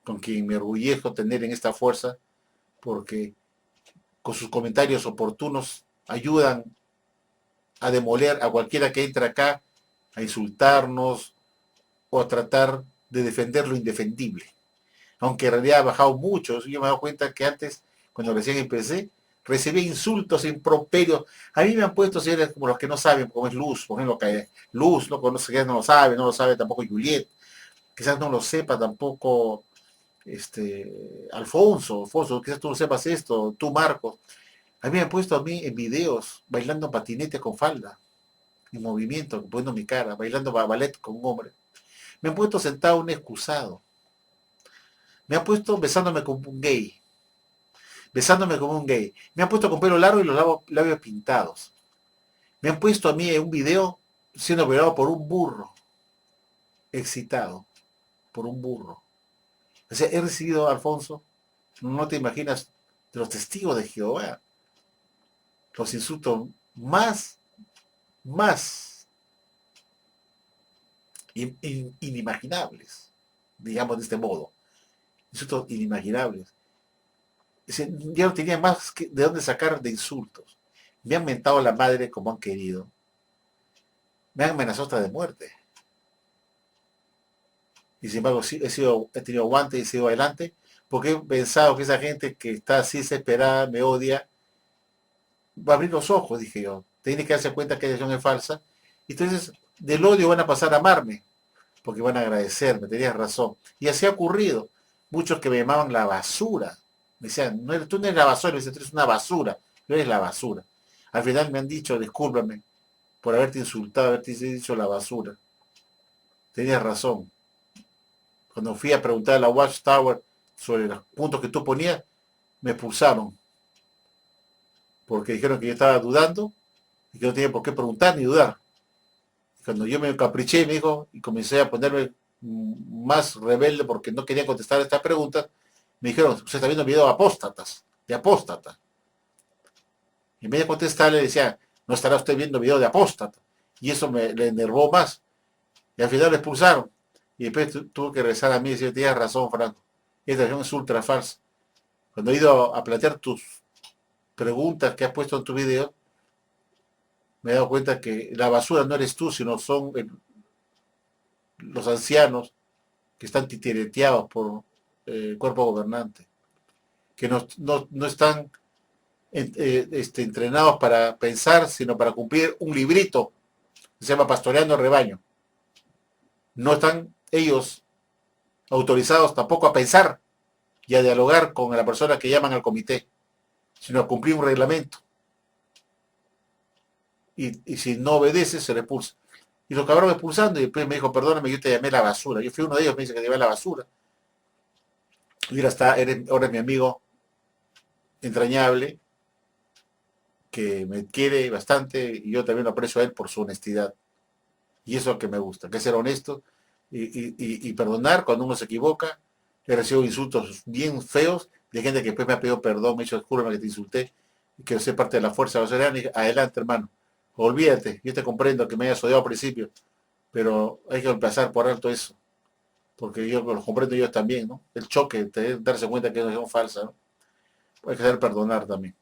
con quien me orgullezco tener en esta fuerza, porque con sus comentarios oportunos ayudan a demoler a cualquiera que entre acá a insultarnos o a tratar de defender lo indefendible. Aunque en realidad ha bajado mucho. Yo me he dado cuenta que antes, cuando recién empecé, recibía insultos, improperios. A mí me han puesto señores como los que no saben, como es Luz, por ejemplo, que Luz no conoce, no lo sabe tampoco Juliet, quizás no lo sepa tampoco Alfonso, quizás tú no sepas esto, tú Marcos. A mí me han puesto a mí en videos bailando patinete con falda, en movimiento, poniendo mi cara, bailando ballet con un hombre. Me han puesto sentado un excusado. Me han puesto besándome como un gay. Besándome como un gay. Me han puesto con pelo largo y los labios pintados. Me han puesto a mí en un video siendo violado por un burro. Excitado. Por un burro. O sea, he recibido, Alfonso, no te imaginas, de los testigos de Jehová, los insultos más inimaginables, digamos de este modo. Insultos inimaginables. Ya no tenía más de dónde sacar de insultos. Me han mentado la madre como han querido. Me han amenazado hasta de muerte. Y sin embargo he tenido aguante y he sido adelante porque he pensado que esa gente que está así desesperada me odia va a abrir los ojos, dije yo. Tiene que darse cuenta que esa acción es falsa. Entonces, del odio van a pasar a amarme, porque van a agradecerme, tenías razón. Y así ha ocurrido. Muchos que me llamaban la basura. Me decían, tú no eres la basura, me decían, tú eres una basura, no eres la basura. Al final me han dicho, discúlpame por haberte insultado, haberte dicho la basura. Tenías razón. Cuando fui a preguntar a la Watchtower sobre los puntos que tú ponías, me expulsaron, porque dijeron que yo estaba dudando y que no tenía por qué preguntar ni dudar. Cuando yo me capriché, me dijo, y comencé a ponerme más rebelde porque no quería contestar esta pregunta, me dijeron, usted está viendo video de apóstatas, de apóstata. Y en vez de contestarle, decía, no estará usted viendo video de apóstata. Y eso le enervó más. Y al final lo expulsaron. Y después tuvo que regresar a mí y decir, tienes razón, Franco. Esta acción es ultra falsa. Cuando he ido a plantear tus preguntas que has puesto en tu video, me he dado cuenta que la basura no eres tú, sino son los ancianos que están titireteados por el cuerpo gobernante, que no están entrenados para pensar, sino para cumplir un librito que se llama Pastoreando el Rebaño. No están ellos autorizados tampoco a pensar y a dialogar con la persona que llaman al comité, sino a cumplir un reglamento. Y si no obedece, se le expulsa. Y lo acabaron expulsando y después me dijo, perdóname, yo te llamé la basura. Yo fui uno de ellos, me dice que te llamé la basura. Y ahora es mi amigo entrañable, que me quiere bastante y yo también lo aprecio a él por su honestidad. Y eso es lo que me gusta, que es ser honesto y perdonar cuando uno se equivoca. He recibido insultos bien feos de gente que después me ha pedido perdón, me ha dicho, discúlpame que te insulté, y que soy parte de la fuerza de los y adelante, hermano. Olvídate, yo te comprendo que me hayas odiado al principio, pero hay que pasar por alto eso, porque yo lo comprendo yo también, ¿no? El choque, darse cuenta que es una falsa, ¿no? Hay que saber perdonar también.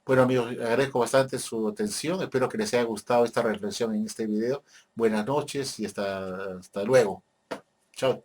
Bueno amigos, agradezco bastante su atención, espero que les haya gustado esta reflexión en este video. Buenas noches y hasta luego. Chao.